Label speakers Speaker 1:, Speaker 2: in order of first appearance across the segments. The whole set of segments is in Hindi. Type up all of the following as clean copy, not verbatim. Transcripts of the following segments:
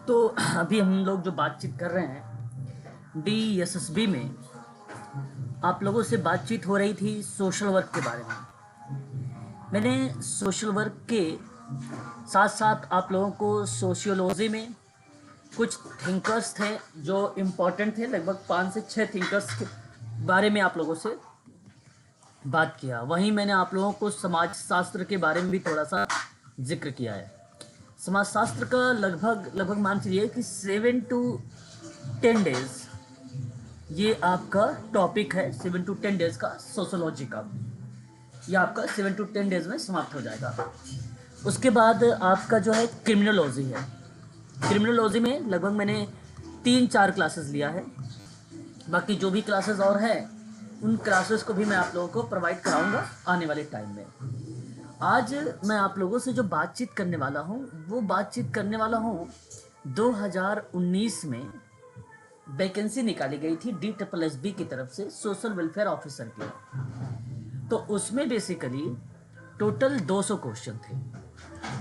Speaker 1: तो अभी हम लोग जो बातचीत कर रहे हैं DSSB में, आप लोगों से बातचीत हो रही थी सोशल वर्क के बारे में। मैंने सोशल वर्क के साथ साथ आप लोगों को सोशियोलॉजी में कुछ थिंकर्स थे जो इम्पोर्टेंट थे, लगभग 5 से 6 थिंकर्स के बारे में आप लोगों से बात किया। वहीं मैंने आप लोगों को समाज शास्त्र के बारे में भी थोड़ा सा जिक्र किया है। समाज शास्त्र का लगभग मान चलिए कि 7 to 10 डेज ये आपका टॉपिक है। 7 to 10 डेज का सोशोलॉजी का, ये आपका 7 to 10 डेज में समाप्त हो जाएगा। उसके बाद आपका जो है क्रिमिनोलॉजी है। क्रिमिनोलॉजी में लगभग मैंने 3-4 क्लासेस लिया है। बाकी जो भी क्लासेस और है उन क्लासेस को भी मैं आप लोगों को प्रोवाइड कराऊंगा आने वाले टाइम में। आज मैं आप लोगों से जो बातचीत करने वाला हूँ वो बातचीत करने वाला हूँ 2019 में वैकेंसी निकाली गई थी DSSB की तरफ से सोशल वेलफेयर ऑफिसर की। तो उसमें बेसिकली टोटल 200 क्वेश्चन थे।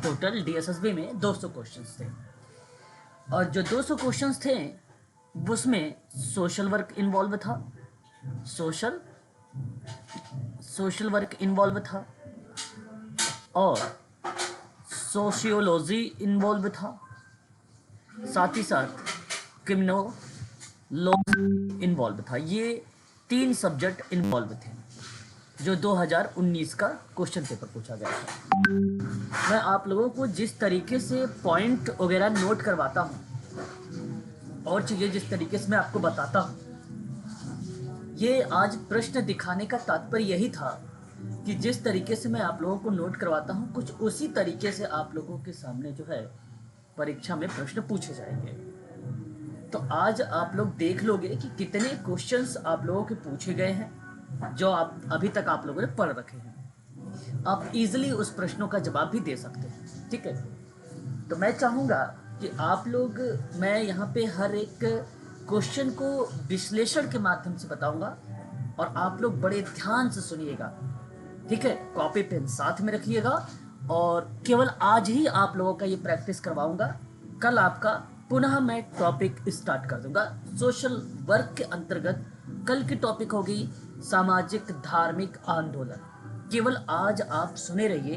Speaker 1: टोटल DSSB में 200 क्वेश्चंस थे, और जो 200 क्वेश्चंस थे उसमें सोशल वर्क इन्वॉल्व था, सोशल वर्क इन्वॉल्व था, और सोशियोलॉजी इन्वॉल्व था, साथ ही साथ क्रिमिनोलॉजी इन्वॉल्व था। ये 3 सब्जेक्ट इन्वॉल्व थे जो 2019 का क्वेश्चन पेपर पूछा गया था। मैं आप लोगों को जिस तरीके से पॉइंट वगैरह नोट करवाता हूँ और चीज़ें जिस तरीके से मैं आपको बताता हूँ, ये आज प्रश्न दिखाने का तात्पर्य यही था कि जिस तरीके से मैं आप लोगों को नोट करवाता हूँ कुछ उसी तरीके से आप लोगों के सामने जो है परीक्षा में प्रश्न पूछे जाएंगे। तो आज आप लोग देख लोगे कि कितने क्वेश्चंस आप लोगों के पूछे गए हैं जो आप अभी तक आप लोगों ने पढ़ रखे हैं। आप इजीली उस प्रश्नों का जवाब भी दे सकते हैं, ठीक है। तो मैं चाहूँगा कि आप लोग, मैं यहाँ पे हर एक क्वेश्चन को विश्लेषण के माध्यम से बताऊँगा और आप लोग बड़े ध्यान से सुनिएगा, ठीक है। कॉपी पेन साथ में रखिएगा और केवल आज ही आप लोगों का ये प्रैक्टिस करवाऊँगा। कल आपका पुनः मैं टॉपिक स्टार्ट कर दूंगा सोशल वर्क के अंतर्गत। कल की टॉपिक होगी सामाजिक धार्मिक आंदोलन। केवल आज आप सुने रहिए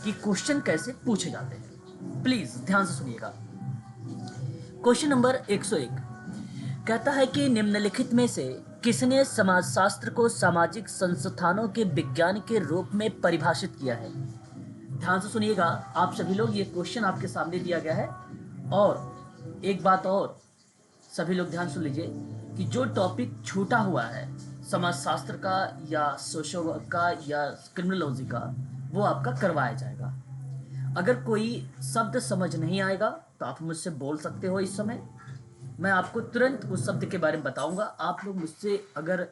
Speaker 1: कि क्वेश्चन कैसे पूछे जाते हैं, प्लीज ध्यान से सुनिएगा। क्वेश्चन नंबर 101 कहता है कि निम्नलिखित में से किसने समाजशास्त्र को सामाजिक संस्थानों के विज्ञान के रूप में परिभाषित किया है। ध्यान से सुनिएगा आप सभी लोग, ये क्वेश्चन आपके सामने दिया गया है। और एक बात और, सभी लोग ध्यान सुन लीजिए कि जो टॉपिक छूटा हुआ है समाजशास्त्र का या सोशल वर्क का या क्रिमिनोलॉजी का, वो आपका करवाया जाएगा। अगर कोई शब्द समझ नहीं आएगा तो आप मुझसे बोल सकते हो। इस समय मैं आपको तुरंत उस शब्द के बारे में बताऊंगा। आप लोग मुझसे अगर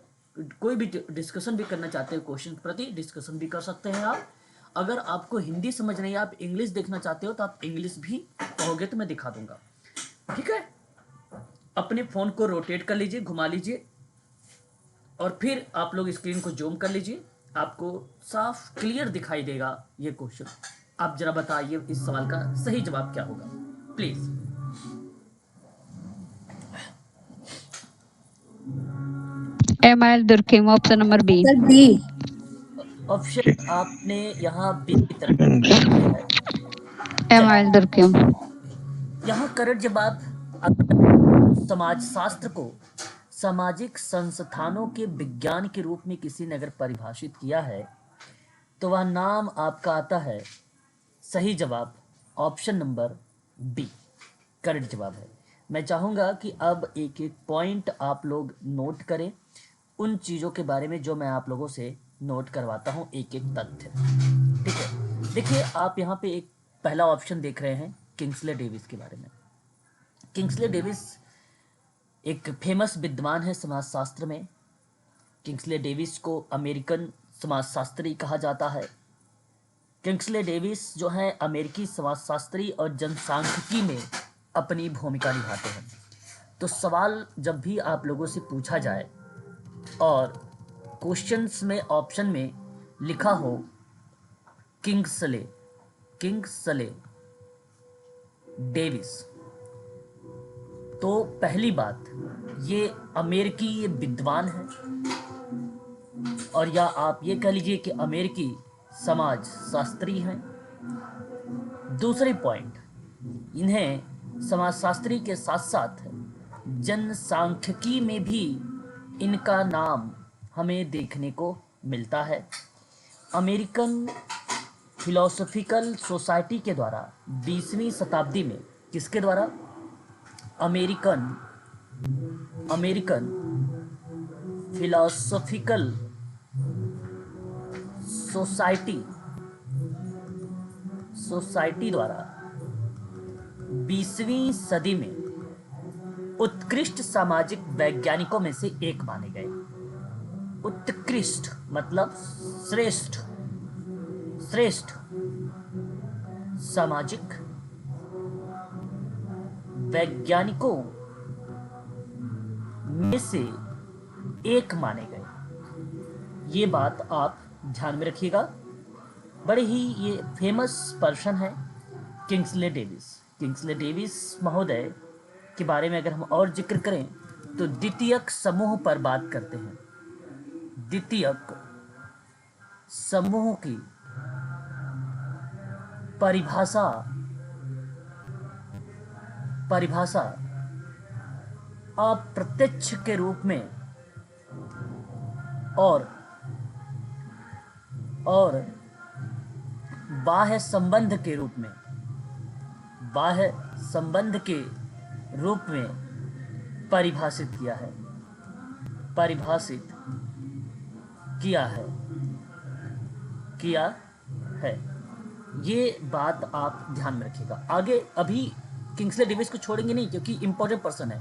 Speaker 1: कोई भी डिस्कशन भी करना चाहते हो, क्वेश्चन के प्रति डिस्कशन भी कर सकते हैं आप। अगर आपको हिंदी समझ नहीं, आप इंग्लिश देखना चाहते हो तो आप इंग्लिश भी कहोगे तो मैं दिखा दूंगा, ठीक है। अपने फोन को रोटेट कर लीजिए, घुमा लीजिए, और फिर आप लोग स्क्रीन को जूम कर लीजिए। आपको साफ क्लियर दिखाई देगा ये क्वेश्चन। आप जरा बताइए इस सवाल का सही जवाब क्या होगा, please.
Speaker 2: Emile Durkheim, option number B.
Speaker 3: Sir B.
Speaker 1: Option आपने यहाँ बी की तरफ है।
Speaker 2: एमआईएल दुर्गम।
Speaker 1: यहाँ करेक्ट जवाब, समाजशास्त्र को सामाजिक संस्थानों के विज्ञान के रूप में किसी ने अगर परिभाषित किया है तो वह नाम आपका आता है, सही जवाब ऑप्शन नंबर बी करेक्ट जवाब है। मैं चाहूँगा कि अब एक एक पॉइंट आप लोग नोट करें उन चीज़ों के बारे में जो मैं आप लोगों से नोट करवाता हूँ, एक एक तथ्य, ठीक है। देखिए आप यहाँ पे एक पहला ऑप्शन देख रहे हैं किंग्सले डेविस के बारे में। किंग्सले डेविस एक फेमस विद्वान है समाजशास्त्र में। किंग्सले डेविस को अमेरिकन समाजशास्त्री कहा जाता है। किंग्सले डेविस जो है अमेरिकी समाजशास्त्री और जनसांख्यिकी में अपनी भूमिका निभाते हैं। तो सवाल जब भी आप लोगों से पूछा जाए और क्वेश्चंस में ऑप्शन में लिखा हो किंग्सले डेविस, तो पहली बात, ये अमेरिकी विद्वान है, और या आप ये कह लीजिए कि अमेरिकी समाज शास्त्री हैं। दूसरी पॉइंट, इन्हें समाजशास्त्री के साथ साथ जनसांख्यिकी में भी इनका नाम हमें देखने को मिलता है। अमेरिकन फिलोसॉफिकल सोसाइटी के द्वारा 20वीं शताब्दी में, किसके द्वारा? अमेरिकन फिलोसॉफिकल सोसाइटी द्वारा 20वीं सदी में उत्कृष्ट सामाजिक वैज्ञानिकों में से एक माने गए। उत्कृष्ट मतलब श्रेष्ठ सामाजिक वैज्ञानिकों में से एक माने गए। ये बात आप ध्यान में रखिएगा। बड़े ही ये फेमस पर्सन है किंग्सले डेविस महोदय के बारे में अगर हम और जिक्र करें तो द्वितीयक समूह पर बात करते हैं। द्वितीयक समूह की परिभाषा अप्रत्यक्ष के रूप में और बाह्य संबंध के रूप में परिभाषित किया है। ये बात आप ध्यान में रखिएगा। आगे अभी किंग्सले डेविस को छोड़ेंगे नहीं, क्योंकि इंपॉर्टेंट पर्सन है।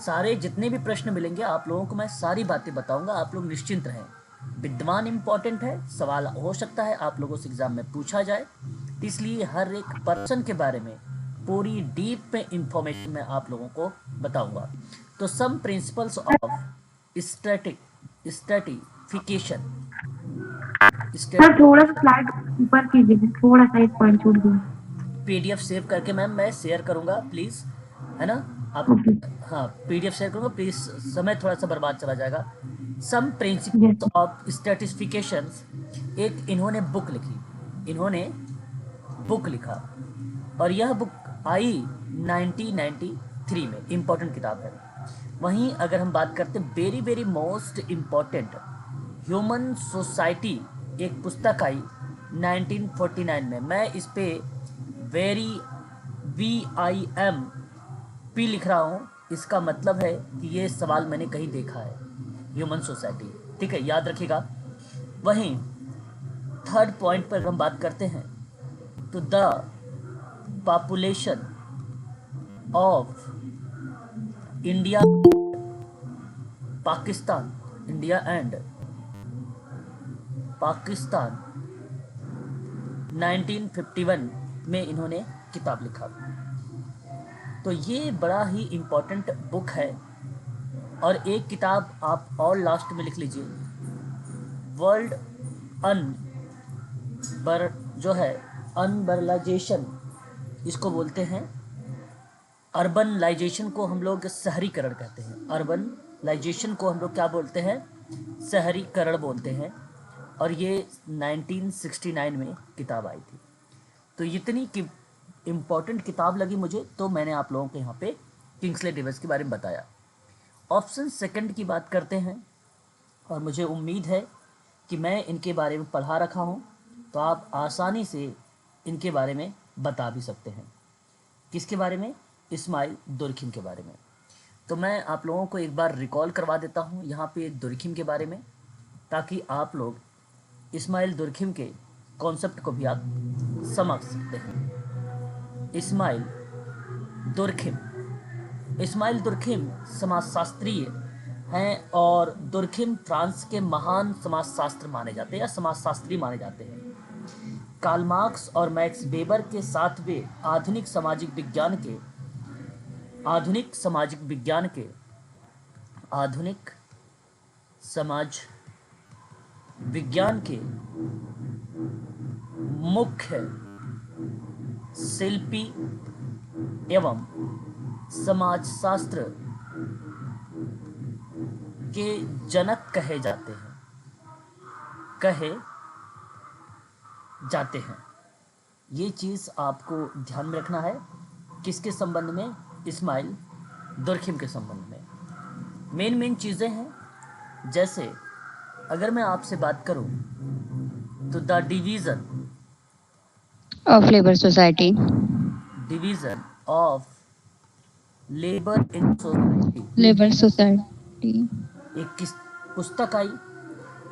Speaker 1: सारे जितने भी प्रश्न मिलेंगे आप लोगों को मैं सारी बातें बताऊंगा, आप लोग निश्चिंत रहें। विद्वान इंपॉर्टेंट है, सवाल हो सकता है आप लोगों से एग्जाम में पूछा जाए, इसलिए हर एक पर्सन के बारे में पूरी डीप में इंफॉर्मेशन मैं आप लोगों को बताऊंगा। तो सम प्रिंसिपल्स ऑफ स्ट्रैटिफिकेशन।
Speaker 3: थोड़ा सा स्लाइड ऊपर कीजिए, थोड़ा सा एक पॉइंट छूट गया।
Speaker 1: पीडीएफ सेव करके मैम मैं शेयर करूंगा, प्लीज, है ना आप? हाँ, पीडीएफ शेयर करूंगा प्लीज, समय थोड़ा सा बर्बाद चला जाएगा। सम प्रिंसिपल्स ऑफ स्टैटिस्टिफिकेशंस, एक इन्होंने बुक लिखा और यह बुक आई 1993 में, इंपॉर्टेंट किताब है। वहीं अगर हम बात करते हैं very very most important human society, एक पुस्तक आई 1949 में। मैं इस पे VIMP लिख रहा हूँ, इसका मतलब है कि ये सवाल मैंने कहीं देखा है, ह्यूमन सोसाइटी, ठीक है, याद रखिएगा। वहीं थर्ड पॉइंट पर हम बात करते हैं तो the population of India and Pakistan 1951 में इन्होंने किताब लिखा। तो ये बड़ा ही इम्पोर्टेंट बुक है। और एक किताब आप और लास्ट में लिख लीजिए, वर्ल्ड अर्बनाइजेशन, इसको बोलते हैं अर्बनाइजेशन को हम लोग शहरीकरण कहते हैं। अर्बनाइजेशन को हम लोग क्या बोलते हैं? शहरीकरण बोलते हैं। और ये 1969 में किताब आई थी। तो इतनी इम्पॉर्टेंट किताब लगी मुझे, तो मैंने आप लोगों को यहाँ पे किंग्सले डेविस के बारे में बताया। ऑप्शन सेकंड की बात करते हैं, और मुझे उम्मीद है कि मैं इनके बारे में पढ़ा रखा हूँ, तो आप आसानी से इनके बारे में बता भी सकते हैं। किसके बारे में? इस्माइल दुर्खिम के बारे में। तो मैं आप लोगों को एक बार रिकॉल करवा देता हूँ यहाँ पे दुर्खिम के बारे में, ताकि आप लोग इस्माइल दुर्खिम के कॉन्सेप्ट को भी आप समझ सकते हैं। इस्माइल दुर्खिम समाजशास्त्री हैं, और दुर्खिम फ्रांस के महान समाजशास्त्र माने जाते हैं या समाजशास्त्री माने जाते हैं। कार्ल मार्क्स और मैक्स वेबर के साथ वे आधुनिक सामाजिक विज्ञान के मुख्य शिल्पी एवं समाजशास्त्र के जनक कहे जाते हैं। ये चीज़ आपको ध्यान में रखना है। किसके संबंध में? इस्माइल दुर्खिम के संबंध में। मेन चीज़ें हैं, जैसे अगर मैं आपसे बात करूं तो the division
Speaker 2: of labor society,
Speaker 1: of labour in society
Speaker 2: labor society,
Speaker 1: एक किस पुस्तक आई,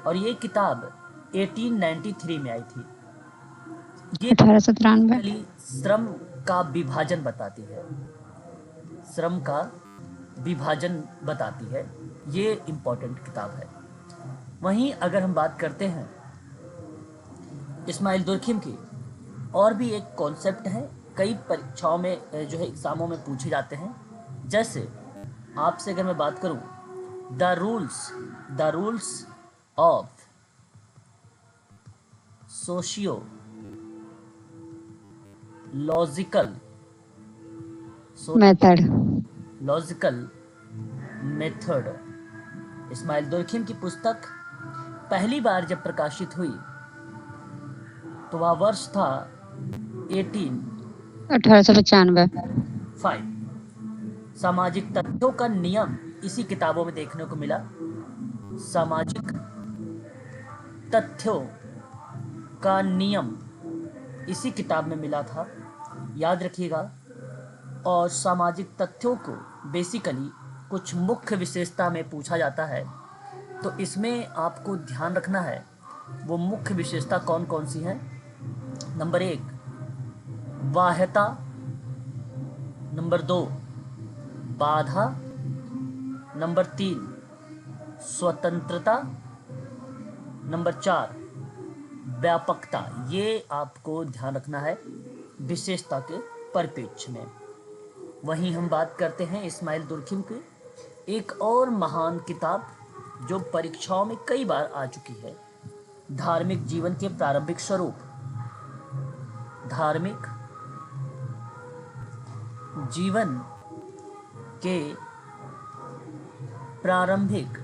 Speaker 1: और ये किताब 1893 में आई थी। ये
Speaker 2: 1893।
Speaker 1: basically श्रम का विभाजन बताती है, श्रम का विभाजन बताती है। ये इम्पोर्टेंट किताब है। वहीं अगर हम बात करते हैं इस्माइल दुर्खिम की, और भी एक कॉन्सेप्ट है, कई परीक्षाओं में जो है एग्ज़ामों में पूछे जाते हैं। जैसे आपसे अगर मैं बात करूं, the rules of sociological method, Emile Durkheim की पुस्तक पहली बार जब प्रकाशित हुई तो वह वर्ष था
Speaker 2: 1895।
Speaker 1: सामाजिक तथ्यों का नियम इसी किताबों में देखने को मिला। सामाजिक तथ्यों का नियम इसी किताब में मिला था, याद रखिएगा। और सामाजिक तथ्यों को बेसिकली कुछ मुख्य विशेषता में पूछा जाता है, तो इसमें आपको ध्यान रखना है वो मुख्य विशेषता कौन कौन सी है। नंबर 1 बाह्यता, नंबर 2 बाधा, नंबर 3 स्वतंत्रता, नंबर 4 व्यापकता। ये आपको ध्यान रखना है विशेषता के परिप्रेक्ष्य में। वहीं हम बात करते हैं इस्माइल दुर्खिम की एक और महान किताब जो परीक्षाओं में कई बार आ चुकी है, धार्मिक जीवन के प्रारंभिक स्वरूप। धार्मिक जीवन के प्रारंभिक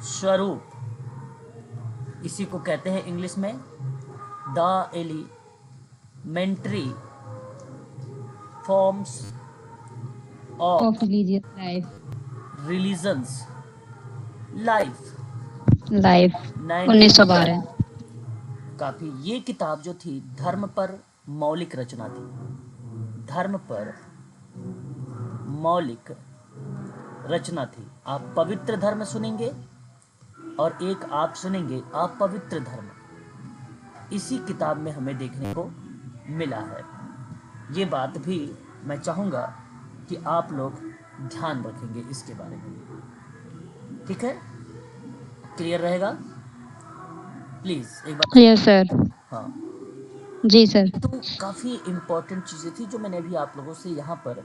Speaker 1: स्वरूप, इसी को कहते हैं इंग्लिश में the elementary forms
Speaker 2: of
Speaker 1: of
Speaker 2: religious
Speaker 1: religions life,
Speaker 2: life, 1912।
Speaker 1: काफी ये किताब जो थी धर्म पर मौलिक रचना थी, धर्म पर मौलिक रचना थी। आप पवित्र धर्म सुनेंगे और एक आप सुनेंगे अपवित्र धर्म, इसी किताब में हमें देखने को मिला है। ये बात भी मैं चाहूँगा कि आप लोग ध्यान रखेंगे इसके बारे में, ठीक है? क्लियर रहेगा? प्लीज़ एक बार।
Speaker 2: Yes sir.
Speaker 1: हाँ,
Speaker 2: जी सर।
Speaker 1: तो काफ़ी इम्पोर्टेंट चीज़ें थी जो मैंने अभी आप लोगों से यहाँ पर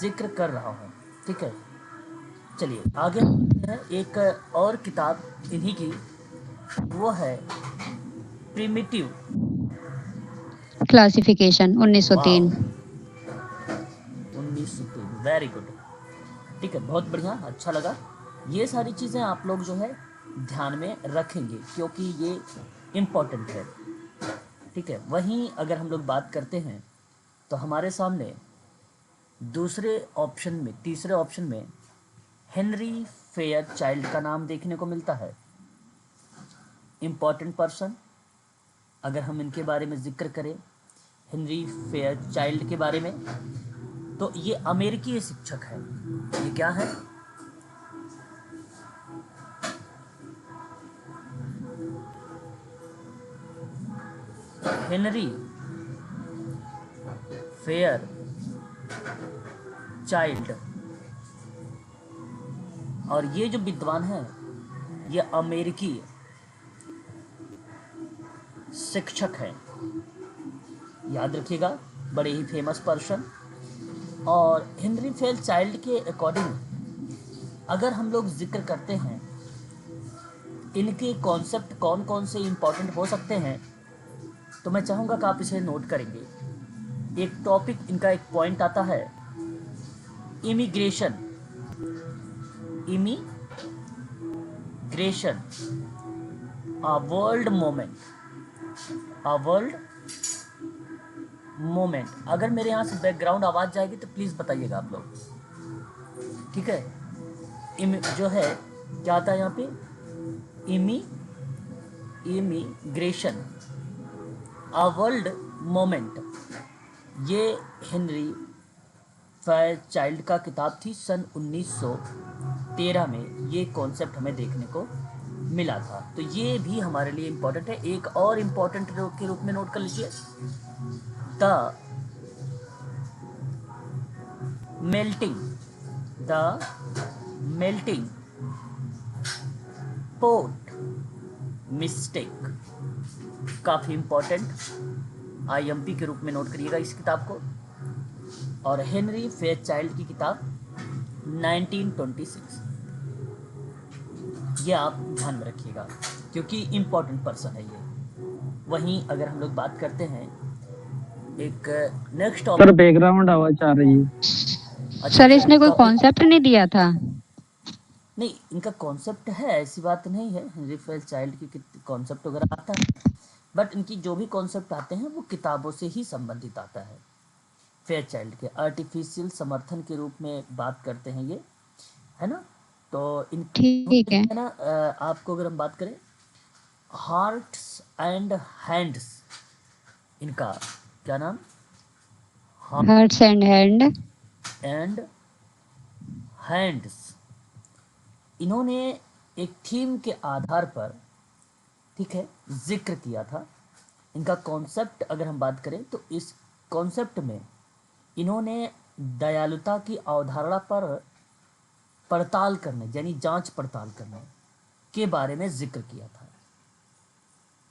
Speaker 1: जिक्र कर रहा हूँ, ठीक है? चलिए आगे है एक और किताब इन्हीं की, वो है प्रिमिटिव
Speaker 2: क्लासिफिकेशन 1903।
Speaker 1: 1903, वेरी गुड, ठीक है, बहुत बढ़िया, अच्छा लगा। ये सारी चीज़ें आप लोग जो है ध्यान में रखेंगे क्योंकि ये इम्पोर्टेंट है, ठीक है। वहीं अगर हम लोग बात करते हैं तो हमारे सामने दूसरे ऑप्शन में, तीसरे ऑप्शन में हेनरी फेयरचाइल्ड का नाम देखने को मिलता है। इम्पॉर्टेंट पर्सन, अगर हम इनके बारे में जिक्र करें हेनरी फेयरचाइल्ड के बारे में, तो ये अमेरिकी शिक्षक है। ये क्या है? हेनरी फेयरचाइल्ड, और ये जो विद्वान है ये अमेरिकी शिक्षक है, याद रखिएगा, बड़े ही फेमस पर्सन। और हेनरी फेयरचाइल्ड के अकॉर्डिंग अगर हम लोग जिक्र करते हैं इनके कॉन्सेप्ट कौन कौन से इम्पोर्टेंट हो सकते हैं, तो मैं चाहूँगा कि आप इसे नोट करेंगे। एक टॉपिक इनका एक पॉइंट आता है immigration. Immigration a world moment, a world moment. अगर मेरे यहाँ से बैकग्राउंड आवाज़ जाएगी तो प्लीज़ बताइएगा आप लोग, ठीक है। जो है क्या आता है यहाँ पे, इमिग्रेशन अ वर्ल्ड मोमेंट। ये हेनरी फेयरचाइल्ड का किताब थी, सन 1913 में ये कॉन्सेप्ट हमें देखने को मिला था। तो ये भी हमारे लिए इम्पोर्टेंट है। एक और इम्पोर्टेंट के रूप में नोट कर लीजिए, the melting, the melting port mistake, काफ़ी इम्पोर्टेंट, आईएमपी के रूप में नोट करिएगा इस किताब को। और हेनरी फेयरचाइल्ड की किताब 1926, ये आप ध्यान में रखिएगा क्योंकि इम्पोर्टेंट पर्सन है ये। वहीं अगर हम लोग बात करते हैं एक नेक्स्ट
Speaker 4: सर बैकग्राउंड आवाज आ रही है।
Speaker 2: सर इसने कोई कॉन्सेप्ट नहीं दिया था?
Speaker 1: नहीं, इनका कॉन्सेप्ट है, ऐसी बात नहीं है। हेनरी फेयरचाइल्ड की कॉन्सेप्ट वगैरह आता है, बट इनकी जो भी कॉन्सेप्ट आते हैं वो किताबों से ही संबंधित आता है। फेयरचाइल्ड के आर्टिफिशियल समर्थन के रूप में बात करते हैं ये, है ना। तो इन
Speaker 2: ठीक है।
Speaker 1: ना आपको अगर हम बात करें हार्ट्स एंड हैंड्स, इनका क्या नाम,
Speaker 2: हार्ट्स एंड
Speaker 1: एंड हैंड्स। इन्होंने एक थीम के आधार पर, ठीक है, जिक्र किया था। इनका कॉन्सेप्ट अगर हम बात करें तो इस कॉन्सेप्ट में इन्होंने दयालुता की अवधारणा पर पड़ताल करने, यानी जांच पड़ताल करने के बारे में जिक्र किया था,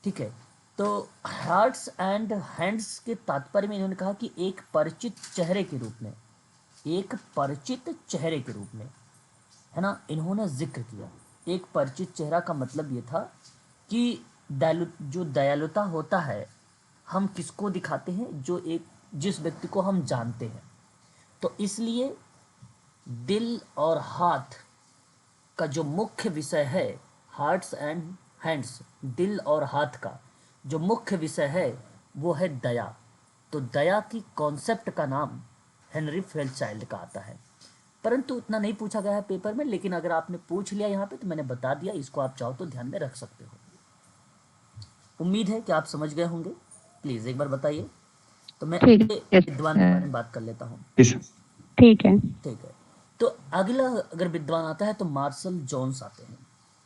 Speaker 1: ठीक है। तो हार्ट्स एंड हैंड्स के तात्पर्य में इन्होंने कहा कि एक परिचित चेहरे के रूप में, एक परिचित चेहरे के रूप में, है ना, इन्होंने जिक्र किया। एक परिचित चेहरा का मतलब ये था कि जो दयालुता होता है हम किसको दिखाते हैं, जो एक जिस व्यक्ति को हम जानते हैं। तो इसलिए दिल और हाथ का जो मुख्य विषय है, हार्ट्स एंड हैंड्स, दिल और हाथ का जो मुख्य विषय है वो है दया। तो दया की कॉन्सेप्ट का नाम हेनरी फेयरचाइल्ड का आता है, परंतु उतना नहीं पूछा गया है पेपर में। लेकिन अगर आपने पूछ लिया यहाँ पे तो मैंने बता दिया, इसको आप चाहो तो ध्यान में रख सकते हो। उम्मीद है कि आप समझ गए होंगे। प्लीज़ एक बार बताइए। तो मैं
Speaker 2: ठीक है
Speaker 1: विद्वान के बारे में बात कर लेता हूँ,
Speaker 2: ठीक है।
Speaker 1: ठीक है। तो अगला अगर विद्वान आता है तो मार्शल जोन्स आते हैं।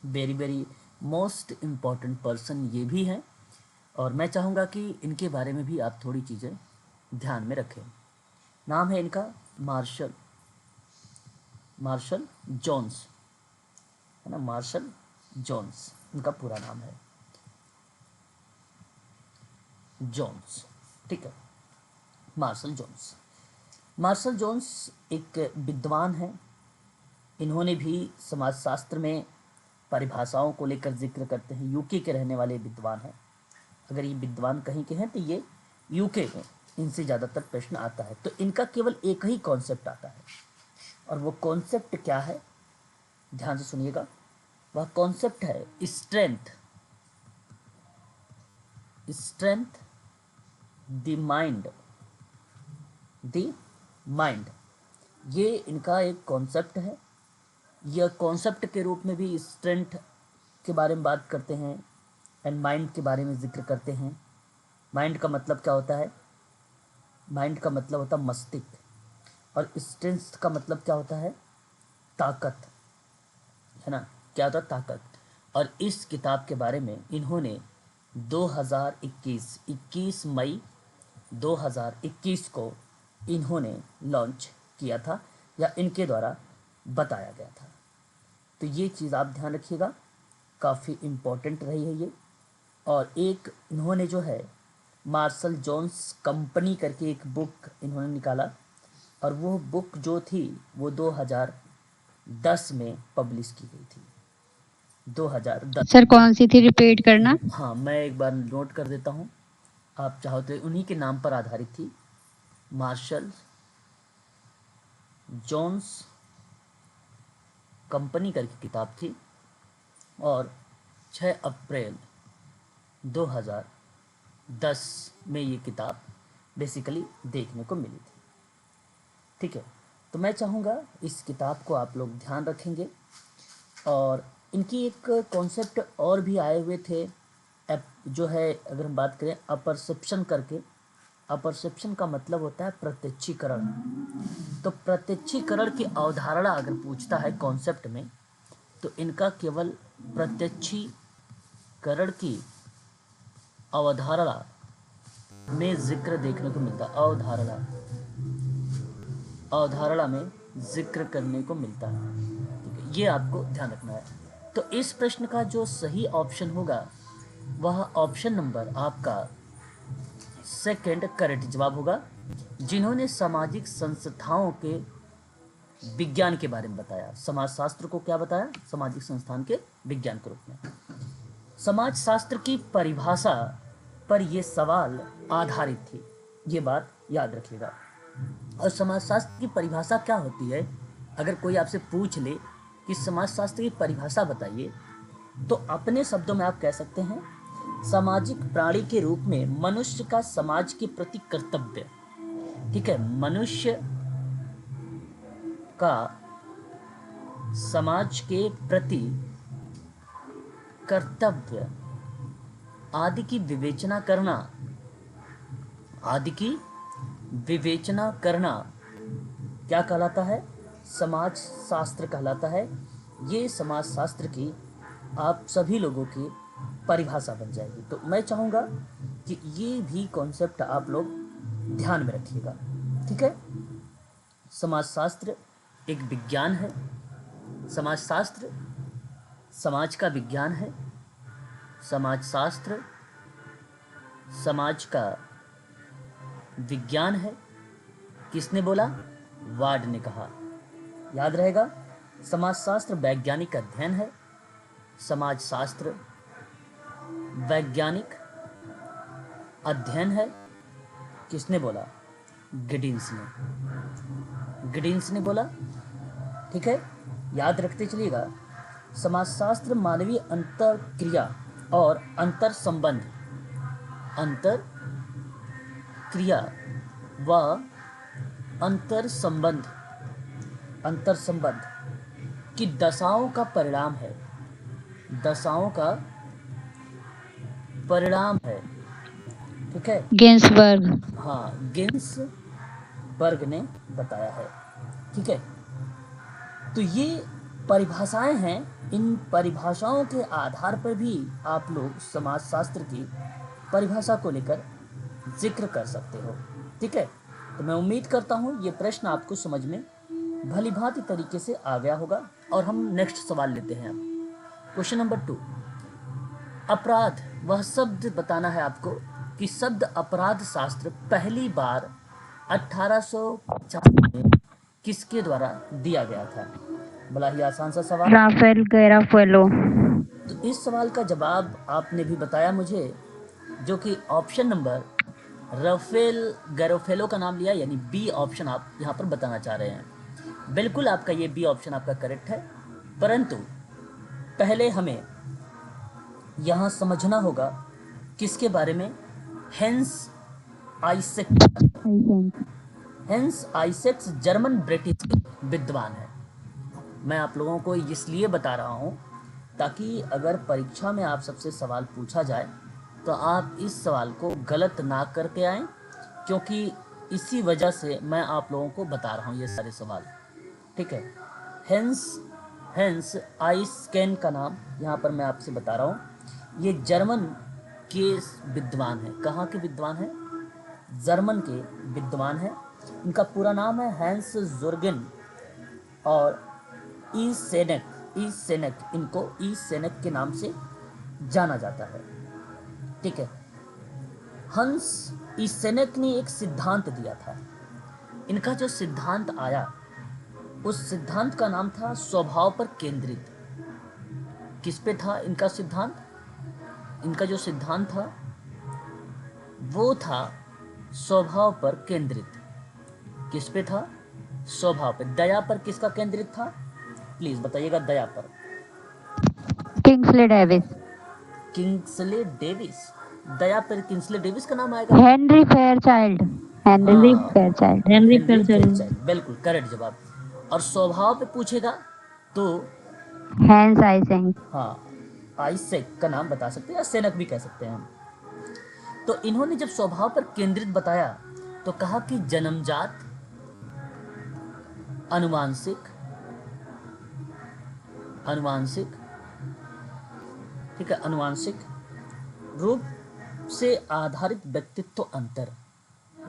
Speaker 1: Very very most important person ये भी हैं, और मैं चाहूँगा कि इनके बारे में भी आप थोड़ी चीज़ें ध्यान में रखें। नाम है इनका मार्शल जोन्स, है ना, मार्शल जोन्स इनका पूरा नाम है, जोन्स, ठीक है। मार्शल जोन्स एक विद्वान हैं। इन्होंने भी समाजशास्त्र में परिभाषाओं को लेकर जिक्र करते हैं। यूके के रहने वाले विद्वान हैं। अगर ये विद्वान कहीं के हैं तो ये यूके में, इनसे ज़्यादातर प्रश्न आता है। तो इनका केवल एक ही कॉन्सेप्ट आता है, और वो कॉन्सेप्ट क्या है, ध्यान से सुनिएगा। वह कॉन्सेप्ट है स्ट्रेंथ द माइंड। ये इनका एक कॉन्सेप्ट है। यह कॉन्सेप्ट के रूप में भी स्ट्रेंथ के बारे में बात करते हैं एंड माइंड के बारे में जिक्र करते हैं। माइंड का मतलब क्या होता है, माइंड का मतलब होता है मस्तिष्क, और स्ट्रेंथ का मतलब क्या होता है, ताकत, है ना, क्या होता है, ताकत। और इस किताब के बारे में इन्होंने 21 मई 2021 को इन्होंने लॉन्च किया था, या इनके द्वारा बताया गया था। तो ये चीज़ आप ध्यान रखिएगा, काफ़ी इम्पोर्टेंट रही है ये। और एक इन्होंने जो है मार्शल जोन्स कंपनी करके एक बुक इन्होंने निकाला, और वो बुक जो थी वो 2010 में पब्लिश की गई थी, 2010।
Speaker 2: सर कौन सी थी, रिपीट करना?
Speaker 1: हाँ, मैं एक बार नोट कर देता हूँ, आप चाहो तो उन्हीं के नाम पर आधारित थी। मार्शल जोन्स कंपनी करके किताब थी और 6 अप्रैल 2010 में ये किताब बेसिकली देखने को मिली थी। ठीक है, तो मैं चाहूँगा इस किताब को आप लोग ध्यान रखेंगे। और इनकी एक कॉन्सेप्ट और भी आए हुए थे, जो है अगर हम बात करें अपरसेप्शन करके। अपरसेप्शन का मतलब होता है प्रत्यक्षीकरण। तो प्रत्यक्षीकरण की अवधारणा अगर पूछता है कॉन्सेप्ट में, तो इनका केवल प्रत्यक्षीकरण की अवधारणा में जिक्र देखने को मिलता है। अवधारणा में जिक्र करने को मिलता है। ठीक है, ये आपको ध्यान रखना है। तो इस प्रश्न का जो सही ऑप्शन होगा वह ऑप्शन नंबर आपका सेकंड करेक्ट जवाब होगा, जिन्होंने सामाजिक संस्थाओं के विज्ञान के बारे में बताया। समाजशास्त्र को क्या बताया? सामाजिक संस्थान के विज्ञान के रूप में। समाजशास्त्र की परिभाषा पर यह सवाल आधारित थी, ये बात याद रखिएगा। और समाजशास्त्र की परिभाषा क्या होती है, अगर कोई आपसे पूछ ले कि समाजशास्त्र की परिभाषा बताइए, तो अपने शब्दों में आप कह सकते हैं सामाजिक प्राणी के रूप में मनुष्य का समाज के प्रति कर्तव्य। ठीक है, मनुष्य का समाज के प्रति कर्तव्य आदि की विवेचना करना क्या कहलाता है? समाज शास्त्र कहलाता है। ये समाज शास्त्र की आप सभी लोगों की परिभाषा बन जाएगी। तो मैं चाहूँगा कि ये भी कॉन्सेप्ट आप लोग ध्यान में रखिएगा। ठीक है, समाजशास्त्र एक विज्ञान है। समाजशास्त्र समाज का विज्ञान है। समाजशास्त्र समाज का विज्ञान है। किसने बोला? वार्ड ने कहा। याद रहेगा, समाजशास्त्र वैज्ञानिक अध्ययन है। समाजशास्त्र वैज्ञानिक अध्ययन है। किसने बोला? गिडिन्स ने बोला। ठीक है, याद रखते चलिएगा, समाजशास्त्र मानवीय अंतरक्रिया और अंतर संबंध की दशाओं का परिणाम है। ठीक है,
Speaker 2: गिन्सबर्ग।
Speaker 1: हाँ, गिन्सबर्ग ने बताया है। ठीक है, तो ये परिभाषाएं हैं। इन परिभाषाओं के आधार पर भी आप लोग समाजशास्त्र की परिभाषा को लेकर जिक्र कर सकते हो। ठीक है, तो मैं उम्मीद करता हूँ ये प्रश्न आपको समझ में भलीभांति तरीके से आ गया होगा। और हम नेक्स्ट सवाल लेते हैं। अब क्वेश्चन नंबर 2, अपराध वह शब्द बताना है आपको कि शब्द अपराध शास्त्र पहली बार 1885 में किसके द्वारा दिया गया था? बड़ा ही आसान सा सवाल।
Speaker 2: राफेल गैराफेलो।
Speaker 1: तो इस सवाल का जवाब आपने भी बताया मुझे, जो कि ऑप्शन नंबर राफेल गैराफेलो का नाम लिया, यानी बी ऑप्शन आप यहाँ पर बताना चाह रहे हैं। बिल्कुल आपका ये बी ऑप्शन आपका करेक्ट है, परंतु पहले हमें यहाँ समझना होगा किसके बारे में? हेंस आइसेक्स जर्मन ब्रिटिश विद्वान है। मैं आप लोगों को इसलिए बता रहा हूँ ताकि अगर परीक्षा में आप सबसे सवाल पूछा जाए तो आप इस सवाल को गलत ना करके आएँ, क्योंकि इसी वजह से मैं आप लोगों को बता रहा हूँ ये सारे सवाल। ठीक है, हेंस आइसेक्स का नाम यहाँ पर मैं आपसे बता रहा हूँ। ये जर्मन के विद्वान है। कहाँ के विद्वान हैं? जर्मन के विद्वान हैं। इनका पूरा नाम है हैंस जुर्गेन और ई सेनेक, इनको ई सेनेक के नाम से जाना जाता है। ठीक है, हंस ई सेनेक ने एक सिद्धांत दिया था। इनका जो सिद्धांत आया, उस सिद्धांत का नाम था स्वभाव पर केंद्रित। किस पे था इनका सिद्धांत? इनका जो सिद्धांत था वो था स्वभाव पर केंद्रित। किस पे था? स्वभाव पे। दया पर किसका केंद्रित था? प्लीज बताइएगा। दया पर
Speaker 2: किंग्सले डेविस।
Speaker 1: Kingsley Davis. दया पर किंग्सले डेविस का नाम आएगा।
Speaker 2: Henry Fairchild. हेनरी
Speaker 1: हाँ,
Speaker 2: Fairchild.
Speaker 3: Henry
Speaker 1: Henry
Speaker 3: Fairchild.
Speaker 1: Fairchild, बिल्कुल करेक्ट जवाब। और स्वभाव पे पूछेगा तो
Speaker 2: हैंस आइसेंक।
Speaker 1: हाँ, आइसेक का नाम बता सकते हैं या सेनक भी कह सकते हैं हम। तो इन्होंने जब स्वभाव पर केंद्रित बताया तो कहा कि जन्मजात, अनुवांशिक, अनुवांशिक, ठीक है, अनुवांशिक रूप से आधारित व्यक्तित्व अंतर,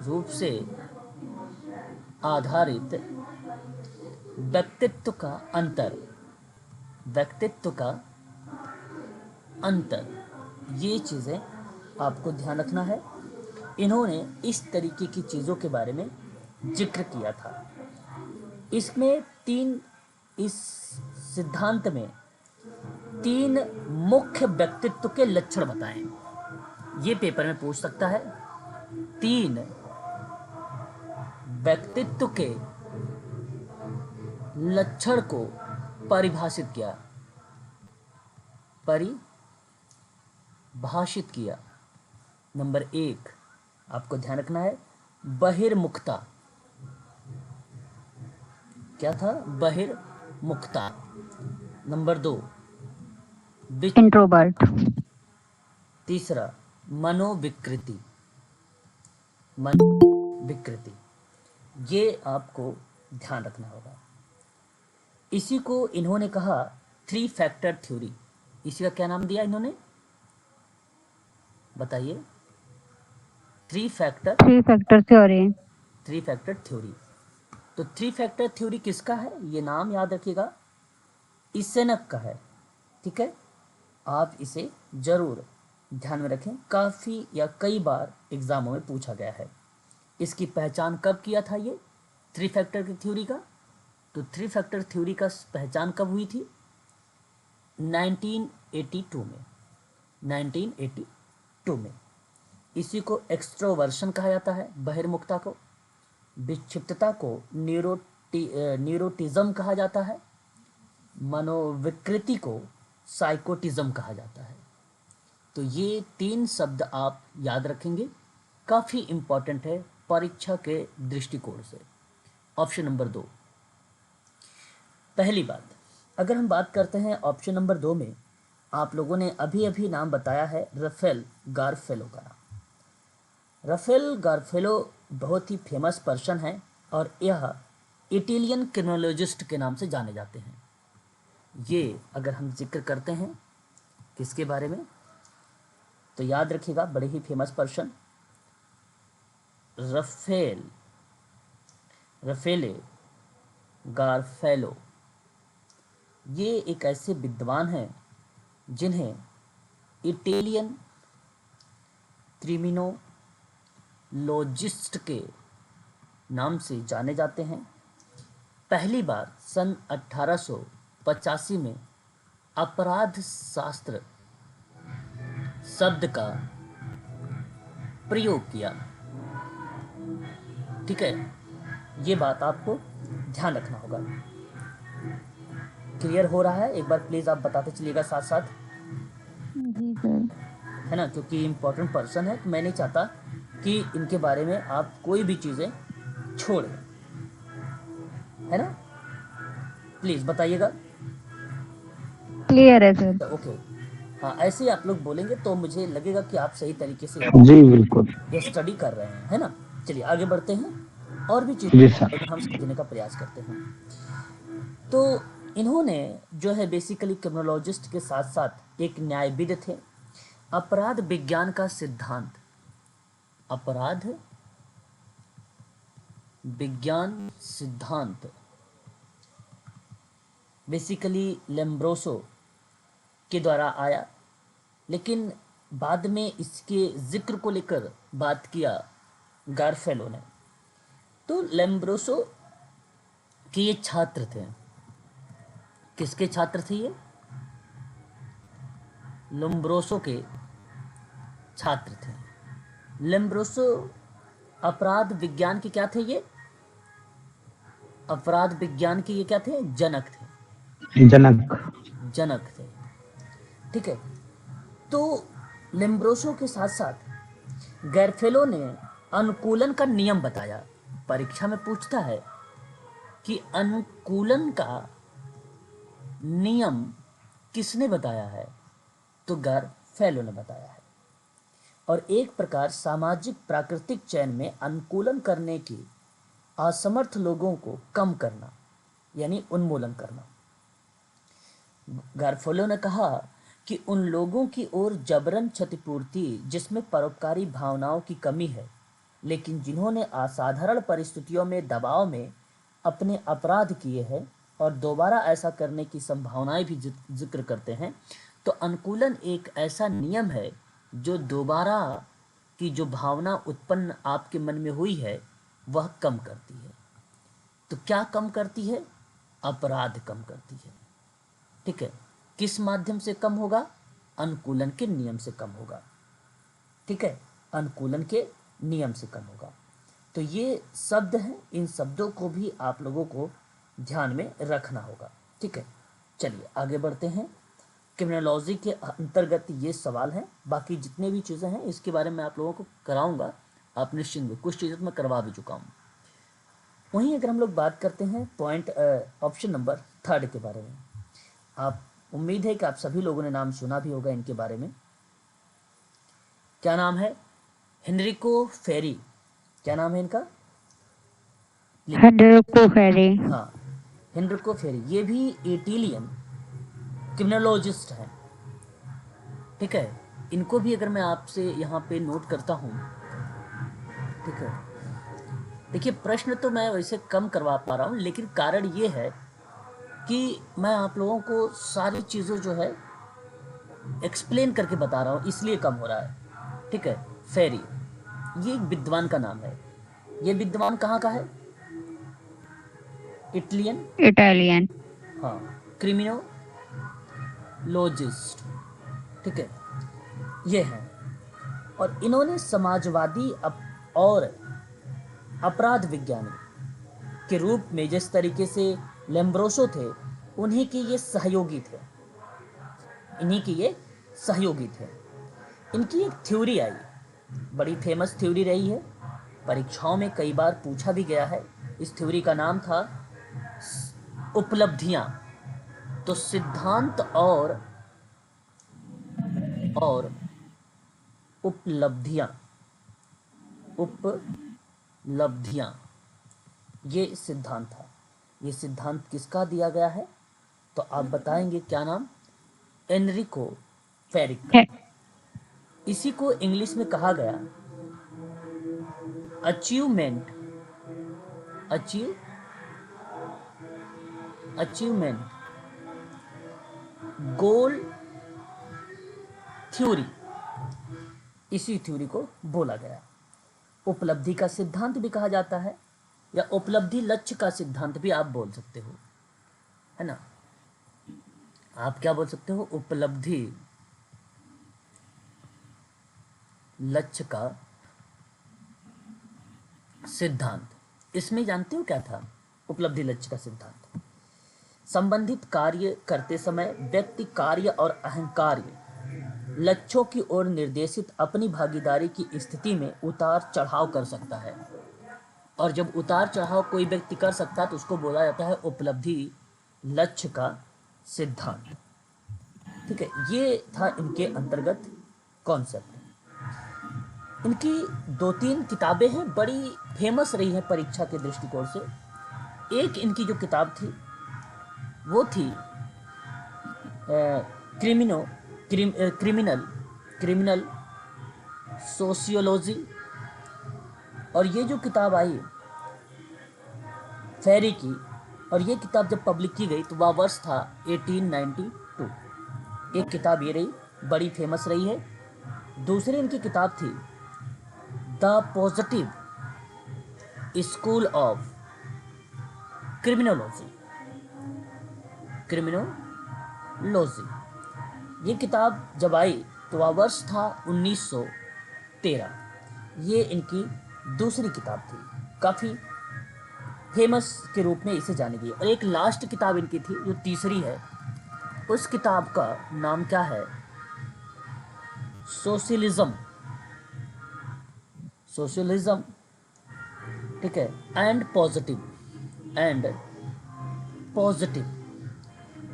Speaker 1: रूप से आधारित व्यक्तित्व का अंतर, व्यक्तित्व का अंतर, ये चीज़ें आपको ध्यान रखना है। इन्होंने इस तरीके की चीज़ों के बारे में जिक्र किया था। इसमें तीन, इस सिद्धांत में तीन मुख्य व्यक्तित्व के लक्षण बताएं। ये पेपर में पूछ सकता है। तीन व्यक्तित्व के लक्षण को परिभाषित किया, परिभाषित किया। नंबर 1 आपको ध्यान रखना है, बहिर्मुखता। क्या था? बहिर्मुखता। Number 2
Speaker 2: introvert.
Speaker 1: तीसरा मनोविकृति, मनोविकृति। ये आपको ध्यान रखना होगा। इसी को इन्होंने कहा 3 फैक्टर थ्योरी। इसी का क्या नाम दिया इन्होंने? बताइए। 3 फैक्टर
Speaker 2: थ्योरी।
Speaker 1: 3 factor theory. तो 3 फैक्टर थ्योरी किसका है? ये नाम याद रखिएगा, इसेनक का है। ठीक है, आप इसे जरूर ध्यान में रखें, काफ़ी या कई बार एग्जामों में पूछा गया है। इसकी पहचान कब किया था ये 3 फैक्टर की थ्योरी का? तो 3 फैक्टर थ्योरी का पहचान कब हुई थी? 1982 में, 1982 में। इसी को एक्सट्रोवर्शन कहा जाता है, बहिर्मुखता को। विक्षिप्तता को न्यूरोटिज्म कहा जाता है। मनोविकृति को साइकोटिज्म कहा जाता है। तो ये 3 शब्द आप याद रखेंगे, काफ़ी इम्पॉर्टेंट है परीक्षा के दृष्टिकोण से। Option number 2। पहली बात, अगर हम बात करते हैं ऑप्शन नंबर 2 में, आप लोगों ने अभी अभी नाम बताया है रफेल गारफेलो का। रफेल गारफेलो बहुत ही फेमस पर्सन है और यह इटालियन क्रिमिनोलॉजिस्ट के नाम से जाने जाते हैं। ये अगर हम जिक्र करते हैं किसके बारे में, तो याद रखिएगा, बड़े ही फेमस पर्सन रफेले गारफेलो। ये एक ऐसे विद्वान हैं जिन्हें इटालियन क्रिमिनोलॉजिस्ट के नाम से जाने जाते हैं। पहली बार सन 1885 में अपराध शास्त्र शब्द का प्रयोग किया। ठीक है, ये बात आपको ध्यान रखना होगा। क्लियर हो रहा है? एक बार प्लीज़ आप बताते चलिएगा साथ साथ,
Speaker 2: जी सर।
Speaker 1: है ना, क्योंकि इम्पोर्टेंट पर्सन है, तो मैं नहीं चाहता कि इनके बारे में आप कोई भी चीज़ें छोड़ें, है ना। प्लीज़ बताइएगा।
Speaker 2: क्लियर है सर।
Speaker 1: ओके, हाँ, ऐसे ही आप लोग बोलेंगे तो मुझे लगेगा कि आप सही तरीके से
Speaker 4: जी बिल्कुल।
Speaker 1: ये स्टडी कर रहे हैं, है ना। चलिए आगे बढ़ते हैं और भी
Speaker 4: जी
Speaker 1: चीज़ें
Speaker 4: सर।
Speaker 1: हम समझने का प्रयास करते हैं। तो इन्होंने जो है बेसिकली क्रिमिनोलॉजिस्ट के साथ साथ एक न्यायविद थे। अपराध विज्ञान का सिद्धांत, अपराध विज्ञान सिद्धांत बेसिकली लेम्ब्रोसो के द्वारा आया, लेकिन बाद में इसके जिक्र को लेकर बात किया गारफेलो ने। तो लेम्ब्रोसो के ये छात्र थे। किसके छात्र थे ये? लोम्ब्रोसो के छात्र थे। लेम्ब्रोसो अपराध विज्ञान के क्या थे ये? अपराध विज्ञान के ये क्या थे? जनक थे, जनक थे। ठीक है, तो लेम्ब्रोसो के साथ साथ गैरफेलो ने अनुकूलन का नियम बताया। परीक्षा में पूछता है कि अनुकूलन का नियम किसने बताया है? तो गैरफेलो ने बताया है। और एक प्रकार सामाजिक प्राकृतिक चयन में अनुकूलन करने की असमर्थ लोगों को कम करना, यानी उन्मूलन करना। गारफेलो ने कहा कि उन लोगों की ओर जबरन क्षतिपूर्ति जिसमें परोपकारी भावनाओं की कमी है, लेकिन जिन्होंने असाधारण परिस्थितियों में दबाव में अपने अपराध किए हैं और दोबारा ऐसा करने की संभावनाएं भी जिक्र करते हैं, तो अनुकूलन एक ऐसा नियम है जो दोबारा की जो भावना उत्पन्न आपके मन में हुई है वह कम करती है। तो क्या कम करती है? अपराध कम करती है। ठीक है, किस माध्यम से कम होगा? अनुकूलन के नियम से कम होगा। ठीक है, अनुकूलन के नियम से कम होगा। तो ये शब्द हैं, इन शब्दों को भी आप लोगों को ध्यान में रखना होगा। ठीक है, चलिए आगे बढ़ते हैं। क्रिमिनोलॉजी के अंतर्गत ये सवाल हैं, बाकी जितने भी चीज़ें हैं इसके बारे में आप लोगों को कराऊंगा, आप निश्चिंत, कुछ चीज़ें तो मैं करवा भी चुका हूँ। वहीं अगर हम लोग बात करते हैं पॉइंट ऑप्शन नंबर 3 के बारे में, आप उम्मीद है कि आप सभी लोगों ने नाम सुना भी होगा इनके बारे में। क्या नाम है? हेनरिको फेरी। क्या नाम है इनका?
Speaker 2: हेनरिको फेरी।
Speaker 1: हाँ, हेनरिको फेरी। ये भी इटालियन क्रिमिनोलॉजिस्ट हैं। ठीक है, इनको भी अगर मैं आपसे यहाँ पे नोट करता हूँ। ठीक है, देखिए प्रश्न तो मैं वैसे कम करवा पा रहा हूँ, लेकिन कारण ये है कि मैं आप लोगों को सारी चीज़ें जो है एक्सप्लेन करके बता रहा हूँ, इसलिए कम हो रहा है। ठीक है, फेरी ये एक विद्वान का नाम है। ये विद्वान कहाँ का है?
Speaker 2: इटालियन।
Speaker 1: हाँ, क्रिमिनोलॉजिस्ट। ठीक है, ये हैं। और इन्होंने समाजवादी और अपराध विज्ञानी के रूप में जिस तरीके से लेम्ब्रोसो थे, उन्हीं के ये सहयोगी थे। इन्हीं की ये सहयोगी थे। इनकी एक थ्योरी आई, बड़ी फेमस थ्योरी रही है, परीक्षाओं में कई बार पूछा भी गया है। इस थ्योरी का नाम था उपलब्धियां। तो सिद्धांत और उपलब्धियां, उपलब्धियां, ये सिद्धांत था। ये सिद्धांत किसका दिया गया है? तो आप बताएंगे क्या नाम? एनरिको फेरी का। इसी को इंग्लिश में कहा गया अचीवमेंट गोल थ्योरी। इसी थ्योरी को बोला गया। उपलब्धि का सिद्धांत भी कहा जाता है, या उपलब्धि लक्ष्य का सिद्धांत भी आप बोल सकते हो, है ना? आप क्या बोल सकते हो? उपलब्धि लक्ष्य का सिद्धांत। इसमें जानते हो क्या था उपलब्धि लक्ष्य का सिद्धांत? संबंधित कार्य करते समय व्यक्ति कार्य और अहंकार लक्ष्यों की ओर निर्देशित अपनी भागीदारी की स्थिति में उतार चढ़ाव कर सकता है। और जब उतार चढ़ाव कोई व्यक्ति कर सकता है तो उसको बोला जाता है उपलब्धि लक्ष्य का सिद्धांत। ठीक है, ये था इनके अंतर्गत कॉन्सेप्ट। इनकी 2-3 किताबें हैं, बड़ी फेमस रही है परीक्षा के दृष्टिकोण से। एक इनकी जो किताब थी वो थी क्रिमिनल सोशियोलॉजी। और ये जो किताब आई फेरी की, और ये किताब जब पब्लिक की गई तो वह वर्ष था 1892। एक किताब ये रही, बड़ी फेमस रही है। दूसरी इनकी किताब थी the positive school of criminology. ये किताब जब आई तो वह वर्ष था 1913। ये इनकी दूसरी किताब थी, काफ़ी फेमस के रूप में इसे जानी गई। और एक लास्ट किताब इनकी थी जो तीसरी है, उस किताब का नाम क्या है? सोशलिज्म। सोशलिज्म, ठीक है, and positive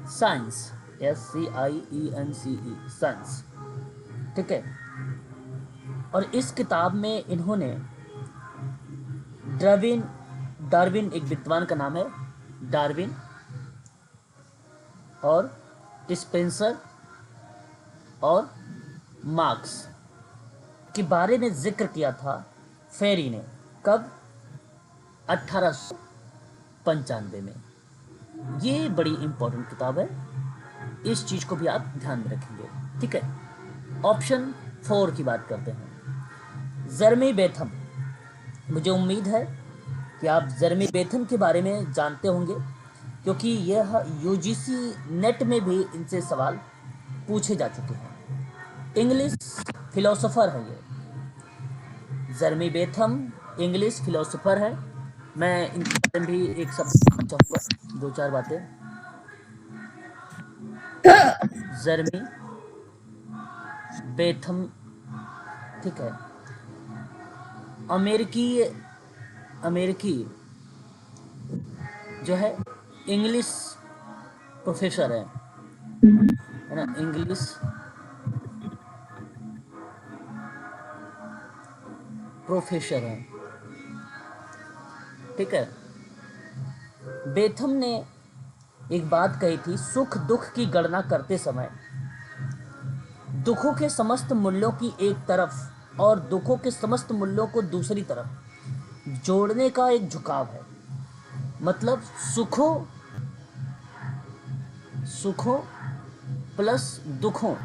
Speaker 1: science, SCIENCE, science, ठीक है। और इस किताब में इन्होंने डार्विन एक विद्वान का नाम है, डार्विन, और स्पेंसर और मार्क्स के बारे में जिक्र किया था फेरी ने। कब? 1895 में। ये बड़ी इंपॉर्टेंट किताब है, इस चीज़ को भी आप ध्यान में रखेंगे, ठीक है। ऑप्शन 4 की बात करते हैं, जर्मी बेथम। मुझे उम्मीद है कि आप जर्मी बेथम के बारे में जानते होंगे, क्योंकि यह यूजीसी नेट में भी इनसे सवाल पूछे जा चुके हैं। इंग्लिश फिलोसोफर है ये, जर्मी बेथम इंग्लिश फिलोसोफर है। मैं इनके बारे में भी एक शब्द कहना चाहूँगा, 2-4 बातें। जर्मी बेथम, ठीक है, अमेरिकी जो है इंग्लिश प्रोफेसर है ना, इंग्लिश प्रोफेसर है, ठीक है। बेथम ने एक बात कही थी, सुख दुख की गणना करते समय दुखों के समस्त मूल्यों की एक तरफ और दुखों के समस्त मूल्यों को दूसरी तरफ जोड़ने का एक झुकाव है। मतलब सुखों प्लस दुखों,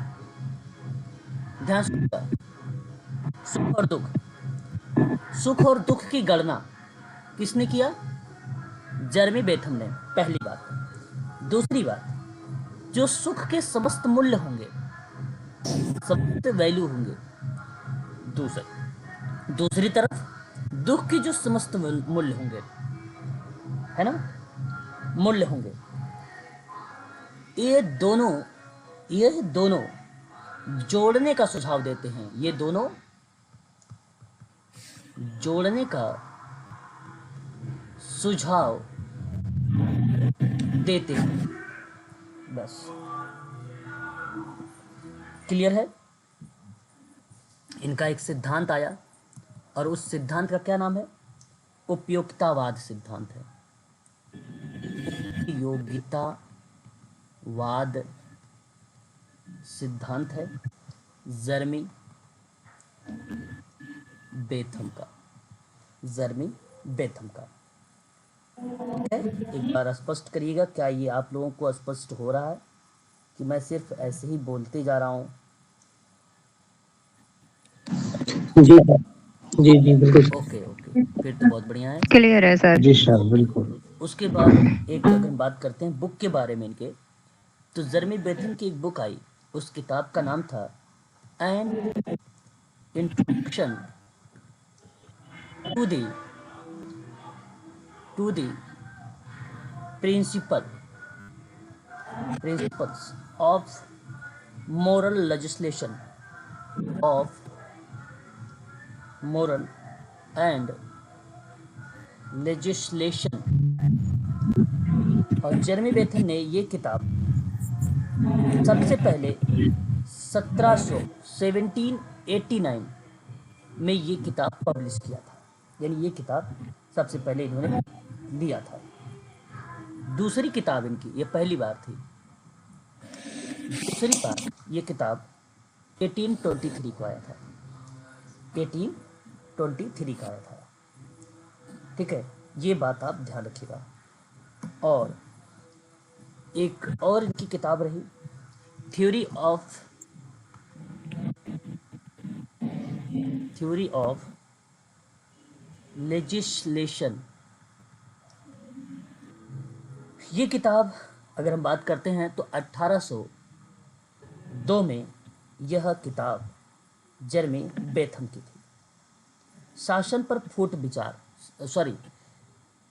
Speaker 1: ध्यान सुनिएगा, सुख और दुख की गणना किसने किया? जर्मी बेथम ने, पहली बात। दूसरी बात, जो सुख के समस्त मूल्य होंगे, समस्त वैल्यू होंगे, दूसरी तरफ दुख की जो समस्त मूल्य होंगे, है ना, मूल्य होंगे, ये दोनों जोड़ने का सुझाव देते हैं। ये दोनों जोड़ने का सुझाव देते हैं। बस क्लियर है? इनका एक सिद्धांत आया और उस सिद्धांत का क्या नाम है? उपयोगितावाद सिद्धांत है। उपयोगितावाद सिद्धांत है जर्मी बेथम का। ठीक है, एक बार स्पष्ट करिएगा, क्या ये आप लोगों को स्पष्ट हो रहा है कि मैं सिर्फ ऐसे ही बोलते जा रहा हूँ?
Speaker 4: जी जी जी बिल्कुल।
Speaker 1: ओके, फिर तो बहुत बढ़िया है।
Speaker 2: क्लियर है सर।
Speaker 4: जी सर बिल्कुल।
Speaker 1: उसके बाद एक अगर हम बात करते हैं बुक के बारे में इनके, तो जर्मी बेथम की एक बुक आई, उस किताब का नाम था an introduction to the principles of moral legislation and legislation. और जर्मी बेथम ने ये किताब सबसे पहले 1789 में ये किताब पब्लिश किया था, यानी ये किताब सबसे पहले इन्होंने दिया था। दूसरी किताब इनकी, ये पहली बार थी, दूसरी बार ये किताब 1823 को आया था, 1823 का आया था, ठीक है, ये बात आप ध्यान रखिएगा। और एक और इनकी किताब रही, थ्योरी ऑफ लेजिस्लेशन। ये किताब अगर हम बात करते हैं तो 1802 में यह किताब जर्मी बेथम की थी।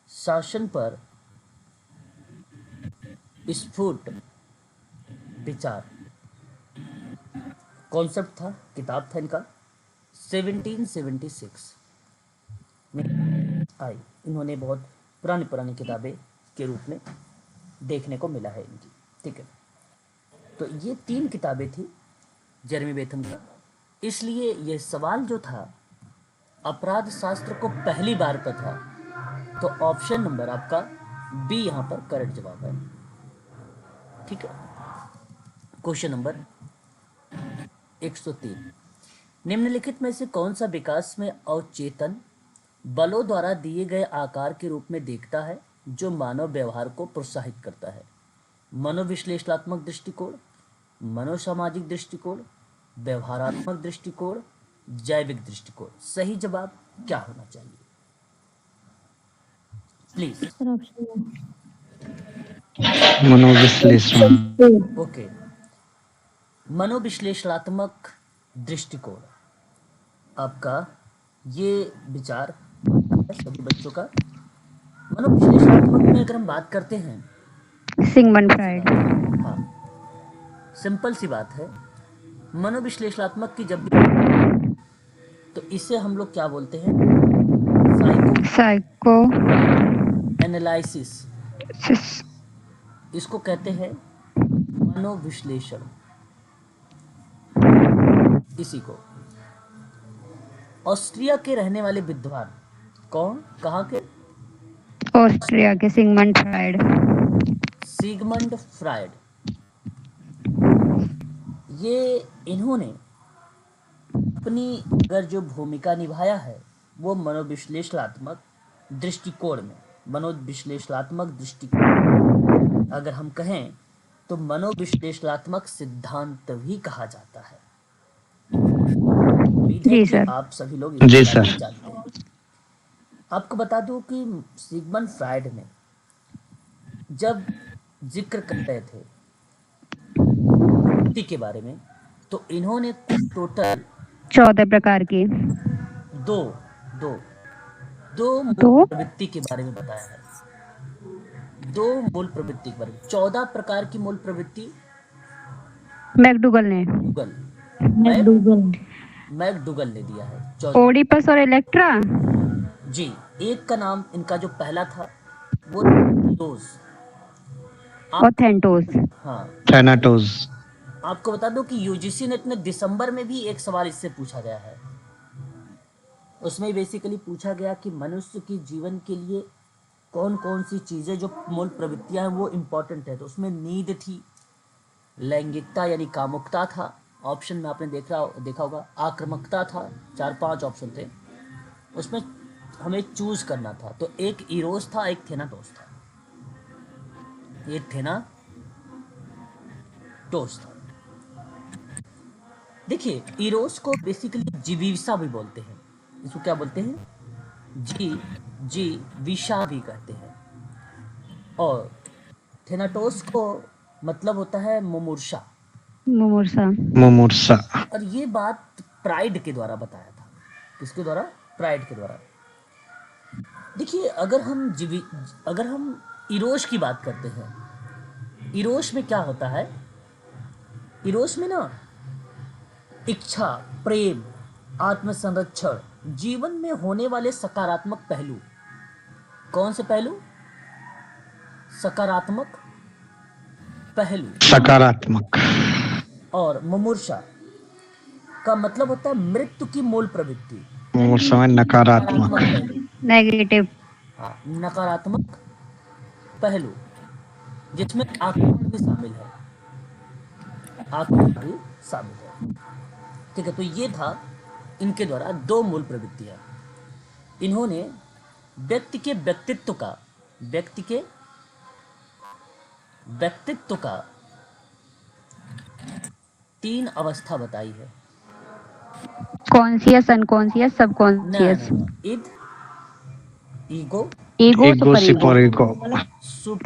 Speaker 1: शासन पर स्फुट विचार कॉन्सेप्ट था, किताब था इनका, 1776 में आई। इन्होंने बहुत पुरानी पुरानी किताबें के रूप में देखने को मिला है इनकी, ठीक है। तो ये 3 किताबें थी जेरेमी बेंथम का। इसलिए ये सवाल जो था अपराध शास्त्र को पहली बार पर था, तो ऑप्शन नंबर आपका बी यहाँ पर करेक्ट जवाब है, ठीक है। क्वेश्चन नंबर 103, निम्नलिखित में से कौन सा विकास में अवचेतन बलों द्वारा दिए गए आकार के रूप में देखता है जो मानव व्यवहार को प्रोत्साहित करता है? मनोविश्लेषणात्मक दृष्टिकोण, मनोसामाजिक दृष्टिकोण, व्यवहारात्मक दृष्टिकोण, जैविक दृष्टिकोण। सही जवाब क्या होना चाहिए प्लीज?
Speaker 4: मनोविश्लेषण।
Speaker 1: ओके, मनोविश्लेषणात्मक दृष्टिकोण आपका ये विचार है सभी बच्चों का। मनोविश्लेषणात्मक में अगर हम बात करते हैं,
Speaker 2: सिगमंड फ्राइड।
Speaker 1: हाँ, सिंपल सी बात है। मनोविश्लेषणात्मक की जब भी, तो इसे हम लोग क्या बोलते हैं?
Speaker 2: साइको
Speaker 1: एनालिसिस, इसको कहते हैं मनोविश्लेषण। इसी को ऑस्ट्रिया के रहने वाले विद्वान, कौन, कहाँ के?
Speaker 2: ऑस्ट्रिया के सिगमंड फ्राइड।
Speaker 1: सिगमंड फ्राइड, ये इन्होंने अपनी अगर जो भूमिका निभाया है वो मनोविश्लेषणात्मक दृष्टिकोण में, मनोविश्लेषणात्मक दृष्टिकोण अगर हम कहें तो मनोविश्लेषणात्मक सिद्धांत भी कहा जाता है। उम्मीद है
Speaker 2: जी
Speaker 1: कि
Speaker 2: सर।
Speaker 1: आप सभी लोग
Speaker 4: जी
Speaker 1: इसके बारे में
Speaker 4: सर।
Speaker 1: जानते हैं। आपको बता दूं कि सिगमंड फ्राइड ने जब जिक्र कर रहे थे प्रवृत्ति के बारे में, तो इन्होंने टोटल
Speaker 2: 14 प्रकार की।
Speaker 1: दो दो दो मूल
Speaker 2: दो?
Speaker 1: प्रवृत्ति के बारे में बताया है। 2 मूल प्रवृत्ति के बारे में, 14 प्रकार की मूल प्रवृत्ति
Speaker 2: मैकडूगल ने।
Speaker 1: Google
Speaker 3: McDougall.
Speaker 1: मैकडूगल ने दिया है 14।
Speaker 2: ओडिपस और इलेक्ट्रा।
Speaker 1: जी, एक का नाम इनका जो पहला था वो रोज।
Speaker 2: और थेंटोस।
Speaker 1: हाँ,
Speaker 4: थैनाटोस।
Speaker 1: आपको बता दो कि यूजीसी नेट में दिसंबर में भी एक सवाल इससे पूछा गया है। उसमें बेसिकली पूछा गया कि मनुष्य के जीवन के लिए कौन कौन सी चीज़ें जो मूल प्रवृत्तियां हैं वो इम्पोर्टेंट है। तो उसमें नींद थी, लैंगिकता यानी कामुकता था, ऑप्शन में आपने देखा होगा, आक्रामकता था, 4-5 ऑप्शन थे। उसमें हमें चूज करना था, तो एक इरोस था, एक थेनाटोस था, एक थेनाटोस था। देखिए, इरोस को बेसिकली जीविसा भी बोलते हैं। इसको क्या बोलते हैं? जीविसा भी कहते हैं। और थेनाटोस को मतलब होता है मुमूर्षा।
Speaker 4: मुमूर्षा।
Speaker 1: और ये बात प्राइड के द्वारा बताया था। किसके द्वारा? प्राइड के द्वारा। देखिए, अगर हम इरोस की बात करते हैं, इरोस में क्या होता है? इरोस में ना इच्छा, प्रेम, आत्मसंरक्षण, जीवन में होने वाले सकारात्मक पहलू। कौन से पहलू? सकारात्मक पहलू।
Speaker 4: सकारात्मक।
Speaker 1: और मुमूर्षा का मतलब होता है मृत्यु की मूल प्रवृत्ति।
Speaker 4: मुमूर्षा में नकारात्मक।
Speaker 1: पहलू।
Speaker 2: नेगेटिव।
Speaker 1: हाँ, नकारात्मक पहलू, जिसमें आक्रमण भी शामिल है। आक्रमण भी शामिल है, ठीक है। तो ये था इनके द्वारा 2 मूल प्रवृत्तियां। इन्होंने व्यक्ति के व्यक्तित्व का 3 अवस्था बताई है।
Speaker 2: Conscious, unconscious, subconscious.
Speaker 1: Id, ego,
Speaker 2: ego,
Speaker 4: ego, super ego.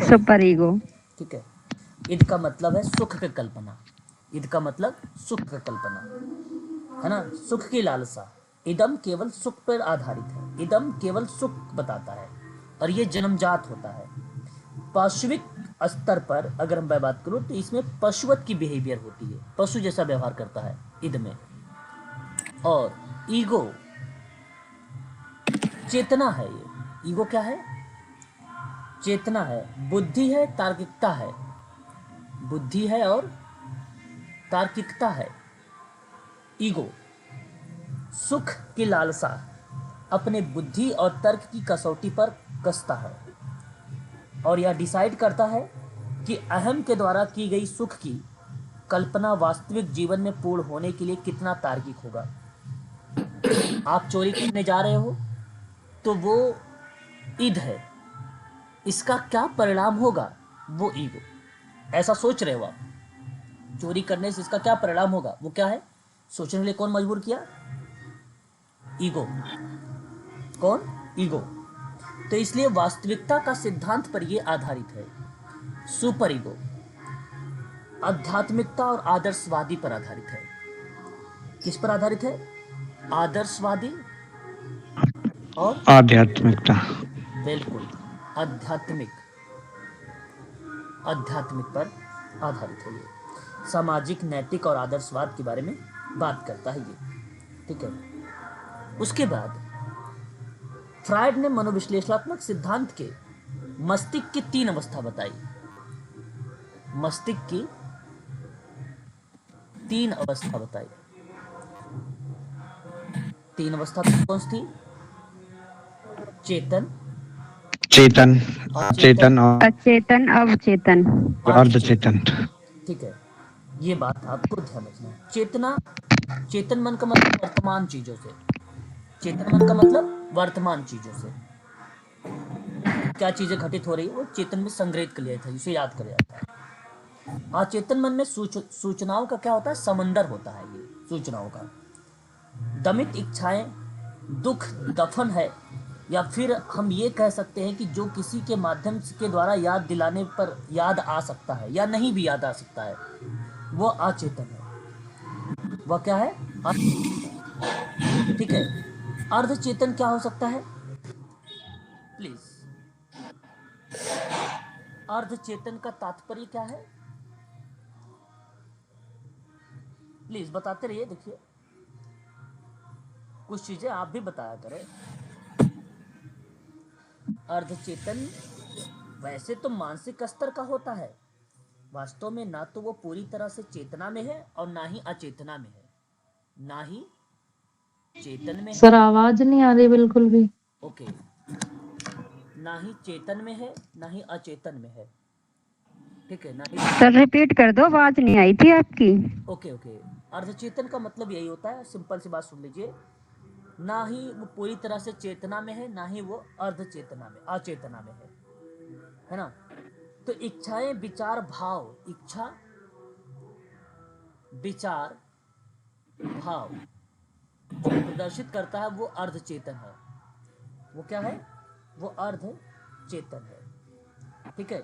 Speaker 2: Super ego.
Speaker 1: ठीक है। इद का मतलब है सुख की कल्पना। इद का मतलब सुख की कल्पना है ना, सुख की लालसा। इदम केवल सुख पर आधारित है, इदम केवल सुख बताता है। और ये जन्मजात होता है। पार्श्विक स्तर पर अगर हम बात करूं तो इसमें पशुवत की बिहेवियर होती है, पशु जैसा व्यवहार करता है इद में। और ईगो चेतना है, ये ईगो क्या है? चेतना है, बुद्धि है, तार्किकता है, बुद्धि है और तार्किकता है। ईगो सुख की लालसा अपने बुद्धि और तर्क की कसौटी पर कसता है और यह डिसाइड करता है कि अहम के द्वारा की गई सुख की कल्पना वास्तविक जीवन में पूर्ण होने के लिए कितना तार्किक होगा। आप चोरी करने जा रहे हो तो वो ईद है, इसका क्या परिणाम होगा, वो ईगो। ऐसा सोच रहे हो आप, चोरी करने से इसका क्या परिणाम होगा, वो क्या है? सोचने के लिए कौन मजबूर किया? ईगो। कौन? ईगो। तो इसलिए वास्तविकता का सिद्धांत पर यह आधारित है। सुपर ईगो आध्यात्मिकता और आदर्शवादी पर आधारित है। किस पर आधारित है? आदर्शवादी और
Speaker 4: आध्यात्मिकता।
Speaker 1: बिल्कुल आध्यात्मिक पर आधारित है। ये सामाजिक, नैतिक और आदर्शवाद के बारे में बात करता है ये, ठीक है। उसके बाद फ्रायड ने मनोविश्लेषणात्मक सिद्धांत के मस्तिष्क की 3 अवस्था बताई। मस्तिष्क की 3 अवस्था बताई। 3 अवस्था कौन सी थी? चेतन,
Speaker 4: चेतन,
Speaker 1: अचेतन,
Speaker 4: चेतन और
Speaker 2: अचेतन, अवचेतन।
Speaker 4: अर्धचेतन।
Speaker 1: ठीक है, ये बात आपको ध्यान रखना है। चेतना, चेतन मन का मतलब वर्तमान चीजों से, चेतन मन का मतलब वर्तमान चीजों से क्या चीजें घटित हो रही है वो चेतन में संग्रहित कर लिया था, इसे याद कर जाता है। अचेतन मन में सूचनाओं का क्या होता है? समंदर होता है ये सूचनाओं का। दमित इच्छाएं, दुख दफन है, या फिर हम ये कह सकते हैं कि जो किसी के माध्यम के द्वारा याद दिलाने पर याद आ सकता है या नहीं भी याद आ सकता है, वो अचेतन है। वह क्या है? ठीक है। अर्धचेतन क्या हो सकता है? प्लीज, अर्धचेतन का तात्पर्य क्या है? प्लीज बताते रहिए। देखिए, कुछ चीजें आप भी बताया करें। अर्धचेतन वैसे तो मानसिक स्तर का होता है, वास्तव में ना तो वो पूरी तरह से चेतना में है और ना ही अचेतना में है, ना ही चेतन में
Speaker 5: सर
Speaker 1: है।
Speaker 5: आवाज नहीं आ रही बिल्कुल भी।
Speaker 1: ओके, ना ही चेतन में है ना ही अचेतन में है, ठीक है ना ही।
Speaker 2: सर रिपीट कर दो, आवाज नहीं आई थी आपकी।
Speaker 1: ओके ओके, अर्धचेतन का मतलब यही होता है, सिंपल सी बात सुन लीजिए, ना ही वो पूरी तरह से चेतना में है ना ही वो अर्धचेतना में, अचेतना में है ना। तो इच्छाएं, विचार, भाव, इच्छा, विचार, भाव जो प्रदर्शित करता है वो अर्धचेतन है। वो क्या है? वो अर्धचेतन है, ठीक है।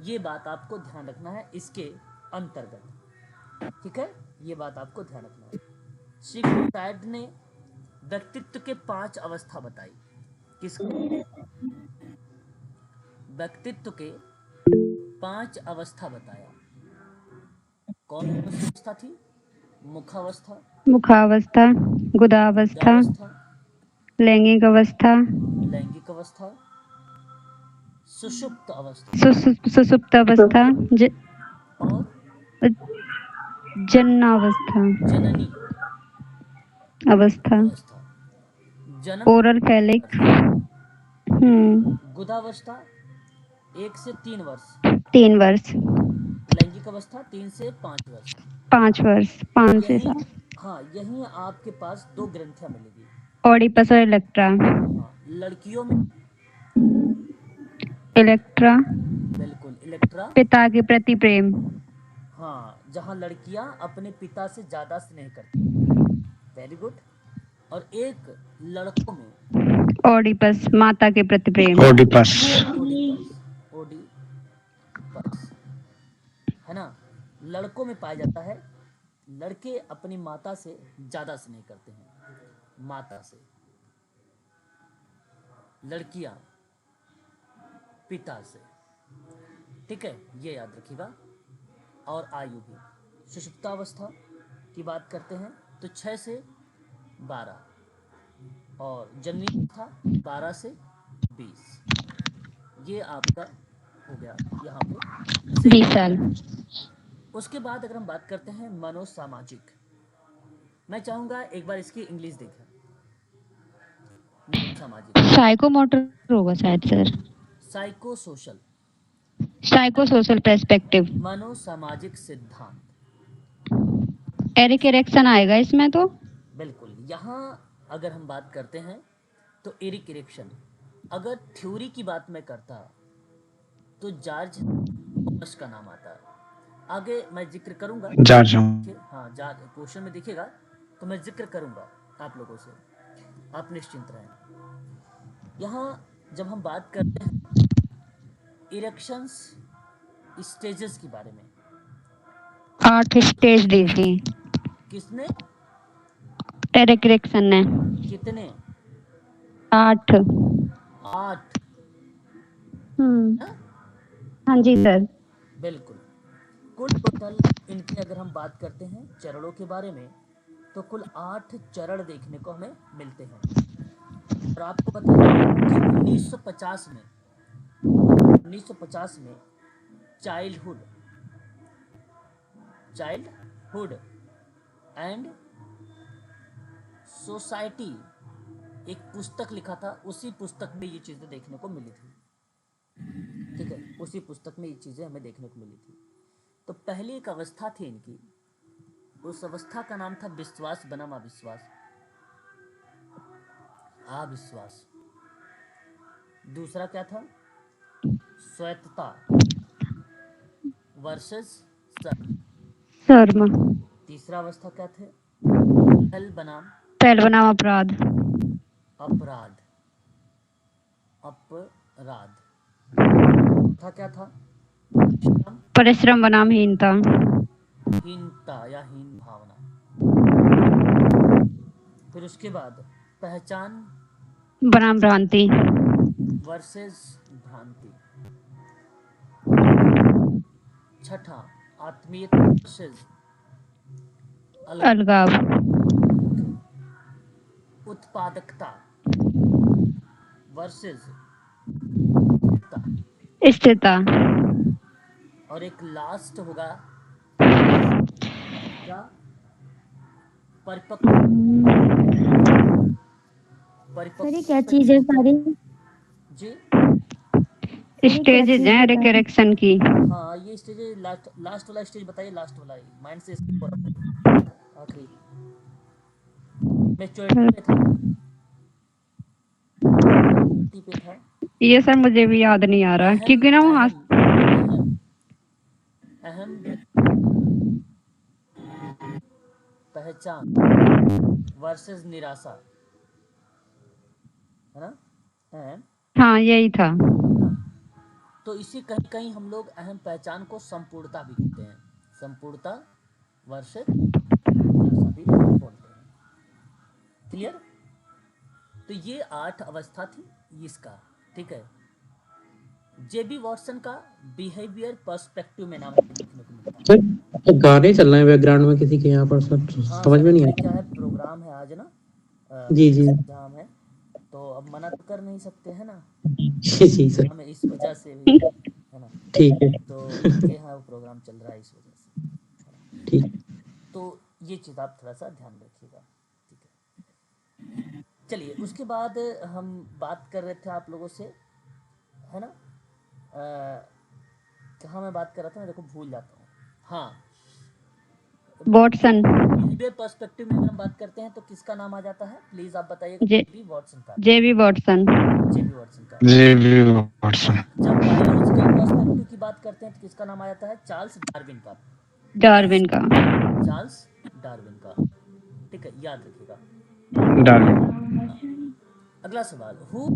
Speaker 1: ये बात आपको ध्यान रखना है इसके अंतर्गत, ठीक है, ये बात आपको ध्यान रखना है। सिगमंड फ्रायड ने व्यक्तित्व के 5 अवस्था बताई। किस? व्यक्तित्व के 5 अवस्था बताया। कौन सी अवस्था थी? मुखावस्था,
Speaker 2: मुखावस्था, गुदावस्था,
Speaker 1: गुदावस्था,
Speaker 2: लैंगिक अवस्था,
Speaker 1: लैंगिक अवस्था, सुषुप्त अवस्था
Speaker 2: सुसुप्त अवस्था,
Speaker 1: और
Speaker 2: जन्नावस्था
Speaker 1: जननी
Speaker 2: अवस्था,
Speaker 1: अवस्था। जन्म
Speaker 2: ओरल फेलिक।
Speaker 1: गुदावस्था 1 से 3 वर्ष,
Speaker 2: 3 वर्ष,
Speaker 1: लैंगिक अवस्था 3 से 5 वर्ष।
Speaker 2: 5 वर्ष, 5 से
Speaker 1: यही,
Speaker 2: 7।
Speaker 1: हाँ, यही आपके पास 2 ग्रंथियां मिलेगी।
Speaker 2: ओडिपस और इलेक्ट्रा।
Speaker 1: हाँ, लड़कियों में
Speaker 2: इलेक्ट्रा,
Speaker 1: बिल्कुल इलेक्ट्रा।
Speaker 2: पिता के प्रति प्रेम।
Speaker 1: हाँ, जहाँ लड़कियां अपने पिता से ज्यादा स्नेह करती, वेरी गुड। और एक लड़कों में
Speaker 2: ओडिपस, माता के प्रति प्रेम।
Speaker 4: ओडिपस।
Speaker 1: ओडिपस, ओडिपस, है ना। लड़कों में पाया जाता है, लड़के अपनी माता से ज्यादा स्नेह करते हैं, माता से। लड़कियां पिता से, ठीक है, ये याद रखिएगा। और आयु भी, सुषुप्तावस्था की बात करते हैं तो 6 से 12, और जननी था 12 से 20। ये आपका हो गया यहाँ पे
Speaker 2: 20
Speaker 1: सही।
Speaker 2: साल।
Speaker 1: उसके बाद अगर हम बात करते हैं मनोसामाजिक, मैं चाहूंगा एक बार इसकी इंग्लिश देखें। मनोसामाजिक,
Speaker 2: साइकोमोटर होगा शायद सर।
Speaker 1: Psycho social,
Speaker 2: psycho social perspective.
Speaker 1: मनोसामाजिक सिद्धांत,
Speaker 2: एरिक एरिक्सन आएगा इसमें तो।
Speaker 1: बिल्कुल। यहाँ अगर हम बात करते हैं तो एरिक एरिक्सन, अगर थ्योरी की बात मैं करता तो जॉर्ज हर्श का नाम आता है। आगे मैं जिक्र करूंगा,
Speaker 4: जॉर्ज
Speaker 1: हाँ जॉर्ज क्वेश्चन में दिखेगा तो मैं जिक्र करूंगा आप लोगों से, आप निश्चिंत रहें। यहाँ जब हम बात करते हैं इरेक्शंस स्टेजेस के बारे में,
Speaker 2: 8 स्टेज दी थी
Speaker 1: किसने,
Speaker 2: एरिक एरिक्सन ने।
Speaker 1: कितने,
Speaker 2: 8।
Speaker 1: 8। हाँ?
Speaker 2: हाँ जी सर।
Speaker 1: बिल्कुल। कुल टोटल इनकी अगर हम बात करते हैं चरणों के बारे में तो कुल 8 चरण देखने को हमें मिलते हैं। और आपको पता है कि 1950 में चाइल्डहुड एंड सोसाइटी एक पुस्तक लिखा था, उसी पुस्तक में ये चीज़ें देखने को मिली थी, ठीक है, उसी पुस्तक में ये चीज़ें हमें देखने को मिली थी। तो पहली एक अवस्था थी इनकी, उस अवस्था का नाम था विश्वास बनाम अविश्वास, अविश्वास। दूसरा क्या था, स्वायत्तता वर्सेस
Speaker 2: शर्म।
Speaker 1: तीसरा अवस्था क्या थे, पहल बनाम
Speaker 2: पहल बनाम अपराध।
Speaker 1: अपराध, था क्या था,
Speaker 2: परिश्रम बनाम हीनता।
Speaker 1: हीनता या हीन भावना। फिर उसके बाद पहचान
Speaker 2: बनाम भ्रांति।
Speaker 1: वर्सेस भ्रांति। छठा आत्मीयता वर्सेस
Speaker 2: अलगाव।
Speaker 1: उत्पादकता वर्सेस
Speaker 2: स्थिरता।
Speaker 1: और एक लास्ट होगा क्या, परिपक्व।
Speaker 3: सर क्या चीज है सारी?
Speaker 1: जी
Speaker 2: स्टेजेज हैं एरिक एरिक्सन की।
Speaker 1: हाँ, ये स्टेज लास्ट वाला स्टेज बताइए, लास्ट वाला माइंड से आखिरी मैच्योरिटी पे था।
Speaker 2: ये सर मुझे भी याद नहीं आ रहा क्योंकि ना वहाँ
Speaker 1: अहम पहचान वर्सेस निराशा, है ना, अहम।
Speaker 2: हाँ यही था।
Speaker 1: तो इसी कहीं कहीं हम लोग अहम पहचान को संपूर्णता भी कहते हैं, संपूर्णता वर्सेस निराशा भी बोलते हैं। क्लियर? तो ये 8 अवस्था थी इसका, ठीक है। जेबी वॉटसन का बिहेवियर पर्सपेक्टिव में नाम देखने को मिलता है।
Speaker 5: सर गाने चल रहे हैं बैकग्राउंड में किसी के यहाँ पर, सर समझ में नहीं आ
Speaker 1: क्या है, प्रोग्राम है आज ना,
Speaker 5: जी जी
Speaker 1: एग्जाम है तो अब मना तो कर नहीं सकते हैं ना,
Speaker 5: जी सर,
Speaker 1: हमें इस वजह से भी है ना,
Speaker 5: ठीक है,
Speaker 1: तो इनके यहाँ प्रोग्राम चल रहा है इस वजह से,
Speaker 5: ठीक।
Speaker 1: तो ये चीज़ आप थोड़ा सा ध्यान रखिएगा, ठीक है। चलिए उसके बाद हम बात कर रहे थे आप लोगों से, है ना, कहाँ मैं बात कर रहा था, मैं देखो भूल जाता हूँ। हाँ,
Speaker 2: वॉटसन।
Speaker 1: बिहेवियर पर्सपेक्टिव में अगर हम बात करते हैं तो किसका नाम आ जाता है, प्लीज आप बताइए। जेबी वॉटसन का।
Speaker 2: जेबी वॉटसन।
Speaker 1: जेबी वॉटसन का।
Speaker 4: जेबी वॉटसन।
Speaker 1: जब बायोलॉजिकल पर्सपेक्टिव की बात करते हैं तो किसका नाम आ जाता है, चार्ल्स डार्विन का।
Speaker 2: डार्विन का।
Speaker 1: चार्ल्स डार्विन का, ठीक है, याद रखिएगा।
Speaker 4: डार्विन।
Speaker 1: अगला सवाल, हु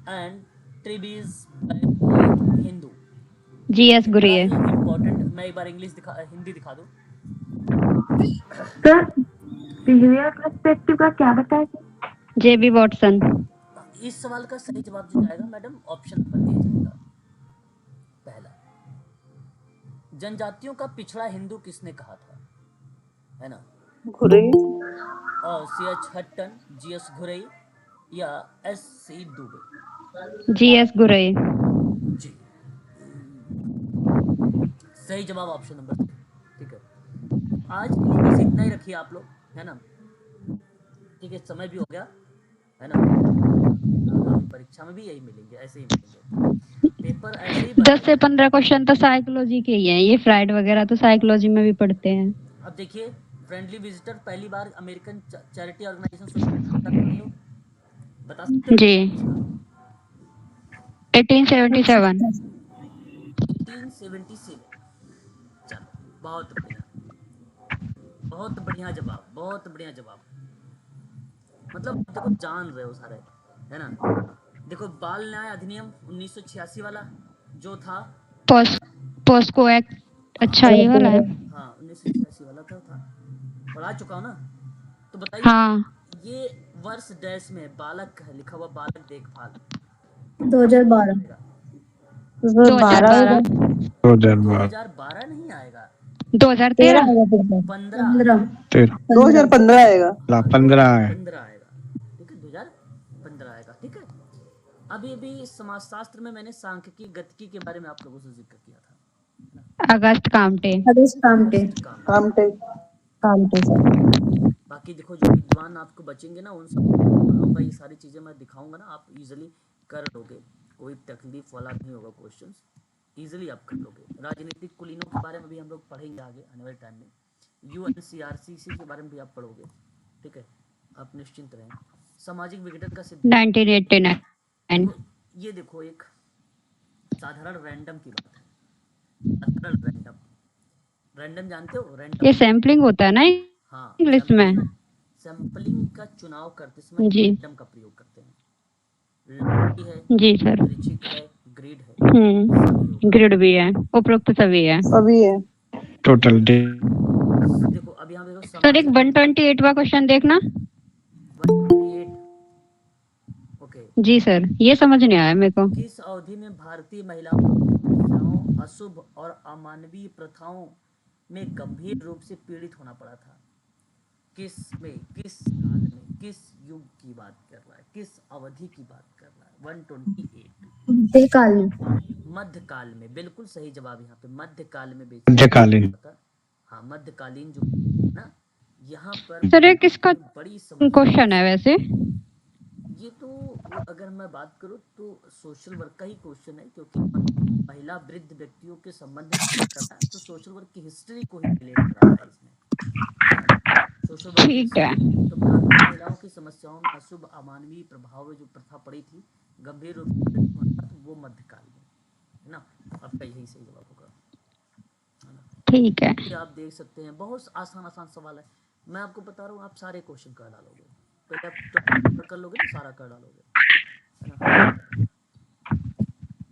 Speaker 1: एंड ट्रिबीज हिंदू।
Speaker 2: जीएस गुरिये।
Speaker 1: इम्पोर्टेंट, मैं एक बार इंग्लिश हिंदी दिखा दूं।
Speaker 3: सर बिहेवियर पर्सपेक्टिव का क्या बताया?
Speaker 2: जेबी वॉटसन।
Speaker 1: इस सवाल का सही जवाब जो जाएगा मैडम ऑप्शन नंबर दिया जाएगा। पहला, जनजातियों का पिछड़ा हिंदू किसने कहा था, है ना?
Speaker 6: घुरई।
Speaker 1: CH हट्टन, GS घुरई या SC दुबे?
Speaker 2: GS गुरई।
Speaker 1: जी, सही जवाब ऑप्शन नंबर 3। ठीक है, आज के लिए बस इतना ही रखिए आप लोग, है ना? ठीक है, समय भी हो गया, है ना? आगामी परीक्षा में भी यही मिलेंगे, ऐसे ही मिलेंगे पेपर, ऐसे ही
Speaker 2: 10 से 15 क्वेश्चन तो साइकोलॉजी के ही हैं, ये फ्राइड वगैरह तो साइकोलॉजी में भी पढ़ते हैं।
Speaker 1: अब देखिए, फ्रेंडली विजिटर पहली बार अमेरिकन चैरिटी ऑर्गेनाइजेशन बता सकते हो?
Speaker 2: जी 1877।
Speaker 1: 1877। चलो, बहुत बढ़िया, बहुत बढ़िया जवाब, बहुत बढ़िया जवाब। मतलब देखो जान रहे हो सारे, है ना? देखो, बाल न्याय अधिनियम 1986 वाला जो था,
Speaker 2: पोस्को एक्ट, अच्छा ये वाला है।
Speaker 1: हाँ 1986 वाला था, पढ़ा चुका हूँ ना? तो बताइए,
Speaker 2: हाँ
Speaker 1: ये वर्ष डैश में बालक है लिखा हुआ, बालक देखभाल
Speaker 6: 2012।
Speaker 2: 2012।
Speaker 1: 2012 नहीं आएगा,
Speaker 2: 2013।
Speaker 1: 15
Speaker 6: 2015 आएगा।
Speaker 4: 15 है।
Speaker 1: 15 आएगा। ठीक है, 2015 आएगा। ठीक है, अभी अभी समाजशास्त्र में मैंने सांख्यिकी गतिकी के बारे में आप लोगों से जिक्र किया था।
Speaker 2: अगस्त कामटे।
Speaker 6: कामटे सर।
Speaker 1: बाकी देखो, जो विद्वान आपको बचेंगे ना, उन सब पढ़ाऊंगा, ये सारी चीजें मैं दिखाऊंगा ना, आप इजीली कर लोगे, कोई तकलीफ वाला नहीं होगा, क्वेश्चंस इजीली आप कर लोगे। राजनीतिक कुलीनों के बारे में भी हम लोग पढ़ेंगे आगे आने वाले टाइम में, UNCRCC के बारे में भी आप पढ़ोगे। ठीक है, आप निश्चिंत रहें। सामाजिक विघटन का सिद्धांत
Speaker 2: 1989।
Speaker 1: ये देखो, एक साधारण रैंडम की बात है। साधारण रैंडम जानते हो? रैंडम,
Speaker 2: ये सैम्पलिंग होता है ना
Speaker 1: हाँ,
Speaker 2: इंग्लिश में।
Speaker 1: सैंपलिंग का चुनाव करते समय
Speaker 2: जी
Speaker 1: रैंडम का प्रयोग करते हैं। लड़की है,
Speaker 2: जी सर।
Speaker 1: ऋचिक है, ग्रिड है, सभी होगा।
Speaker 2: ग्रिड भी है, उपरोक्त सभी है।
Speaker 6: सभी है।
Speaker 4: टोटल
Speaker 1: देखो अब यहाँ देखो,
Speaker 2: सर एक 128वां क्वेश्चन देखना।
Speaker 1: 128, ओके।
Speaker 2: जी सर, ये समझ नहीं आया मेरे को।
Speaker 1: किस अवधि में भारतीय महिलाओं की समस्याओं, अशुभ और अमानवीय प्रथाओं में गंभीर रूप से पीड़ित होना पड़ा था? किस में, किस काल में, किस युग की बात कर रहा है, किस अवधि की बात कर रहा है? 128 मध्यकाल में, बिल्कुल सही जवाब यहाँ पे, मध्यकाल में।
Speaker 4: मध्यकालीन।
Speaker 1: हाँ, मध्यकालीन जो ना, यहाँ पर
Speaker 2: सर ये किसका
Speaker 1: बड़ी समस्या
Speaker 2: क्वेश्चन है वैसे?
Speaker 1: ये तो अगर मैं बात करूँ तो सोशल वर्क का ही क्वेश्चन है, क्योंकि महिला वृद्ध व्यक्तियों के संबंध में करता है, तो सोशल वर्क की हिस्ट्री को ही रिलेट कराता है इसमें। सोशल वर्क
Speaker 2: ठीक है।
Speaker 1: तो भारतीय महिलाओं की समस्याओं में अशुभ अमानवीय प्रभाव जो प्रथा पड़ी थी, गंभीर रूप से होना था, तो वो मध्यकाल में, है ना? आपका यही सही जवाब होगा, है ना?
Speaker 2: ठीक है।
Speaker 1: ये आप देख सकते हैं, बहुत आसान सवाल है। मैं आपको बता रहा हूँ, आप सारे क्वेश्चन कर डालोगे, पहले आप कर लोगे ना, सारा कर डालोगे, है ना?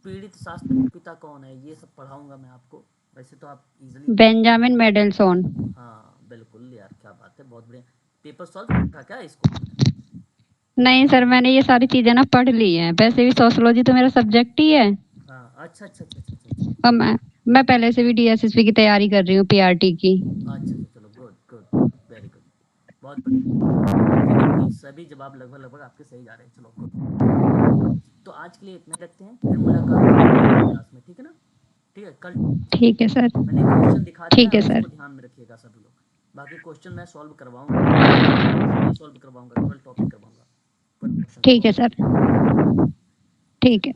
Speaker 1: पीड़ित शास्त्र के पिता कौन है, ये सब पढ़ाऊंगा मैं आपको। वैसे तो आप इजीली,
Speaker 2: बेंजामिन मेंडलसॉन।
Speaker 1: हाँ बिल्कुल यार, क्या बात है, बहुत बढ़िया। पेपर सॉल्व था क्या इसको?
Speaker 2: नहीं सर, मैंने ये सारी चीजें ना पढ़ ली हैं, वैसे भी सोशियोलॉजी तो मेरा सब्जेक्ट ही है।
Speaker 1: हाँ, अच्छा।
Speaker 2: और मैं पहले से भी DSSP की तैयारी कर रही हूँ, PRT की।
Speaker 1: अच्छा, चलो, गुड, वेरी गुड, बहुत बढ़िया। सभी जवाब लगभग आपके सही जा रहे हैं। चलो गुड, तो आज के लिए इतना रखते हैं, फिर मुलाकात क्लास में, ठीक है ना? ठीक है, कल
Speaker 2: ठीक है सर।
Speaker 1: मैंने क्वेश्चन दिखा दिया,
Speaker 2: ठीक है सर।
Speaker 1: उसको ध्यान में रखिएगा सभी लोग। बाकी क्वेश्चन मैं सॉल्व करवाऊंगा, सॉल्व करवाऊंगा, केवल टॉपिक करवाऊंगा।
Speaker 2: ठीक है सर। ठीक है।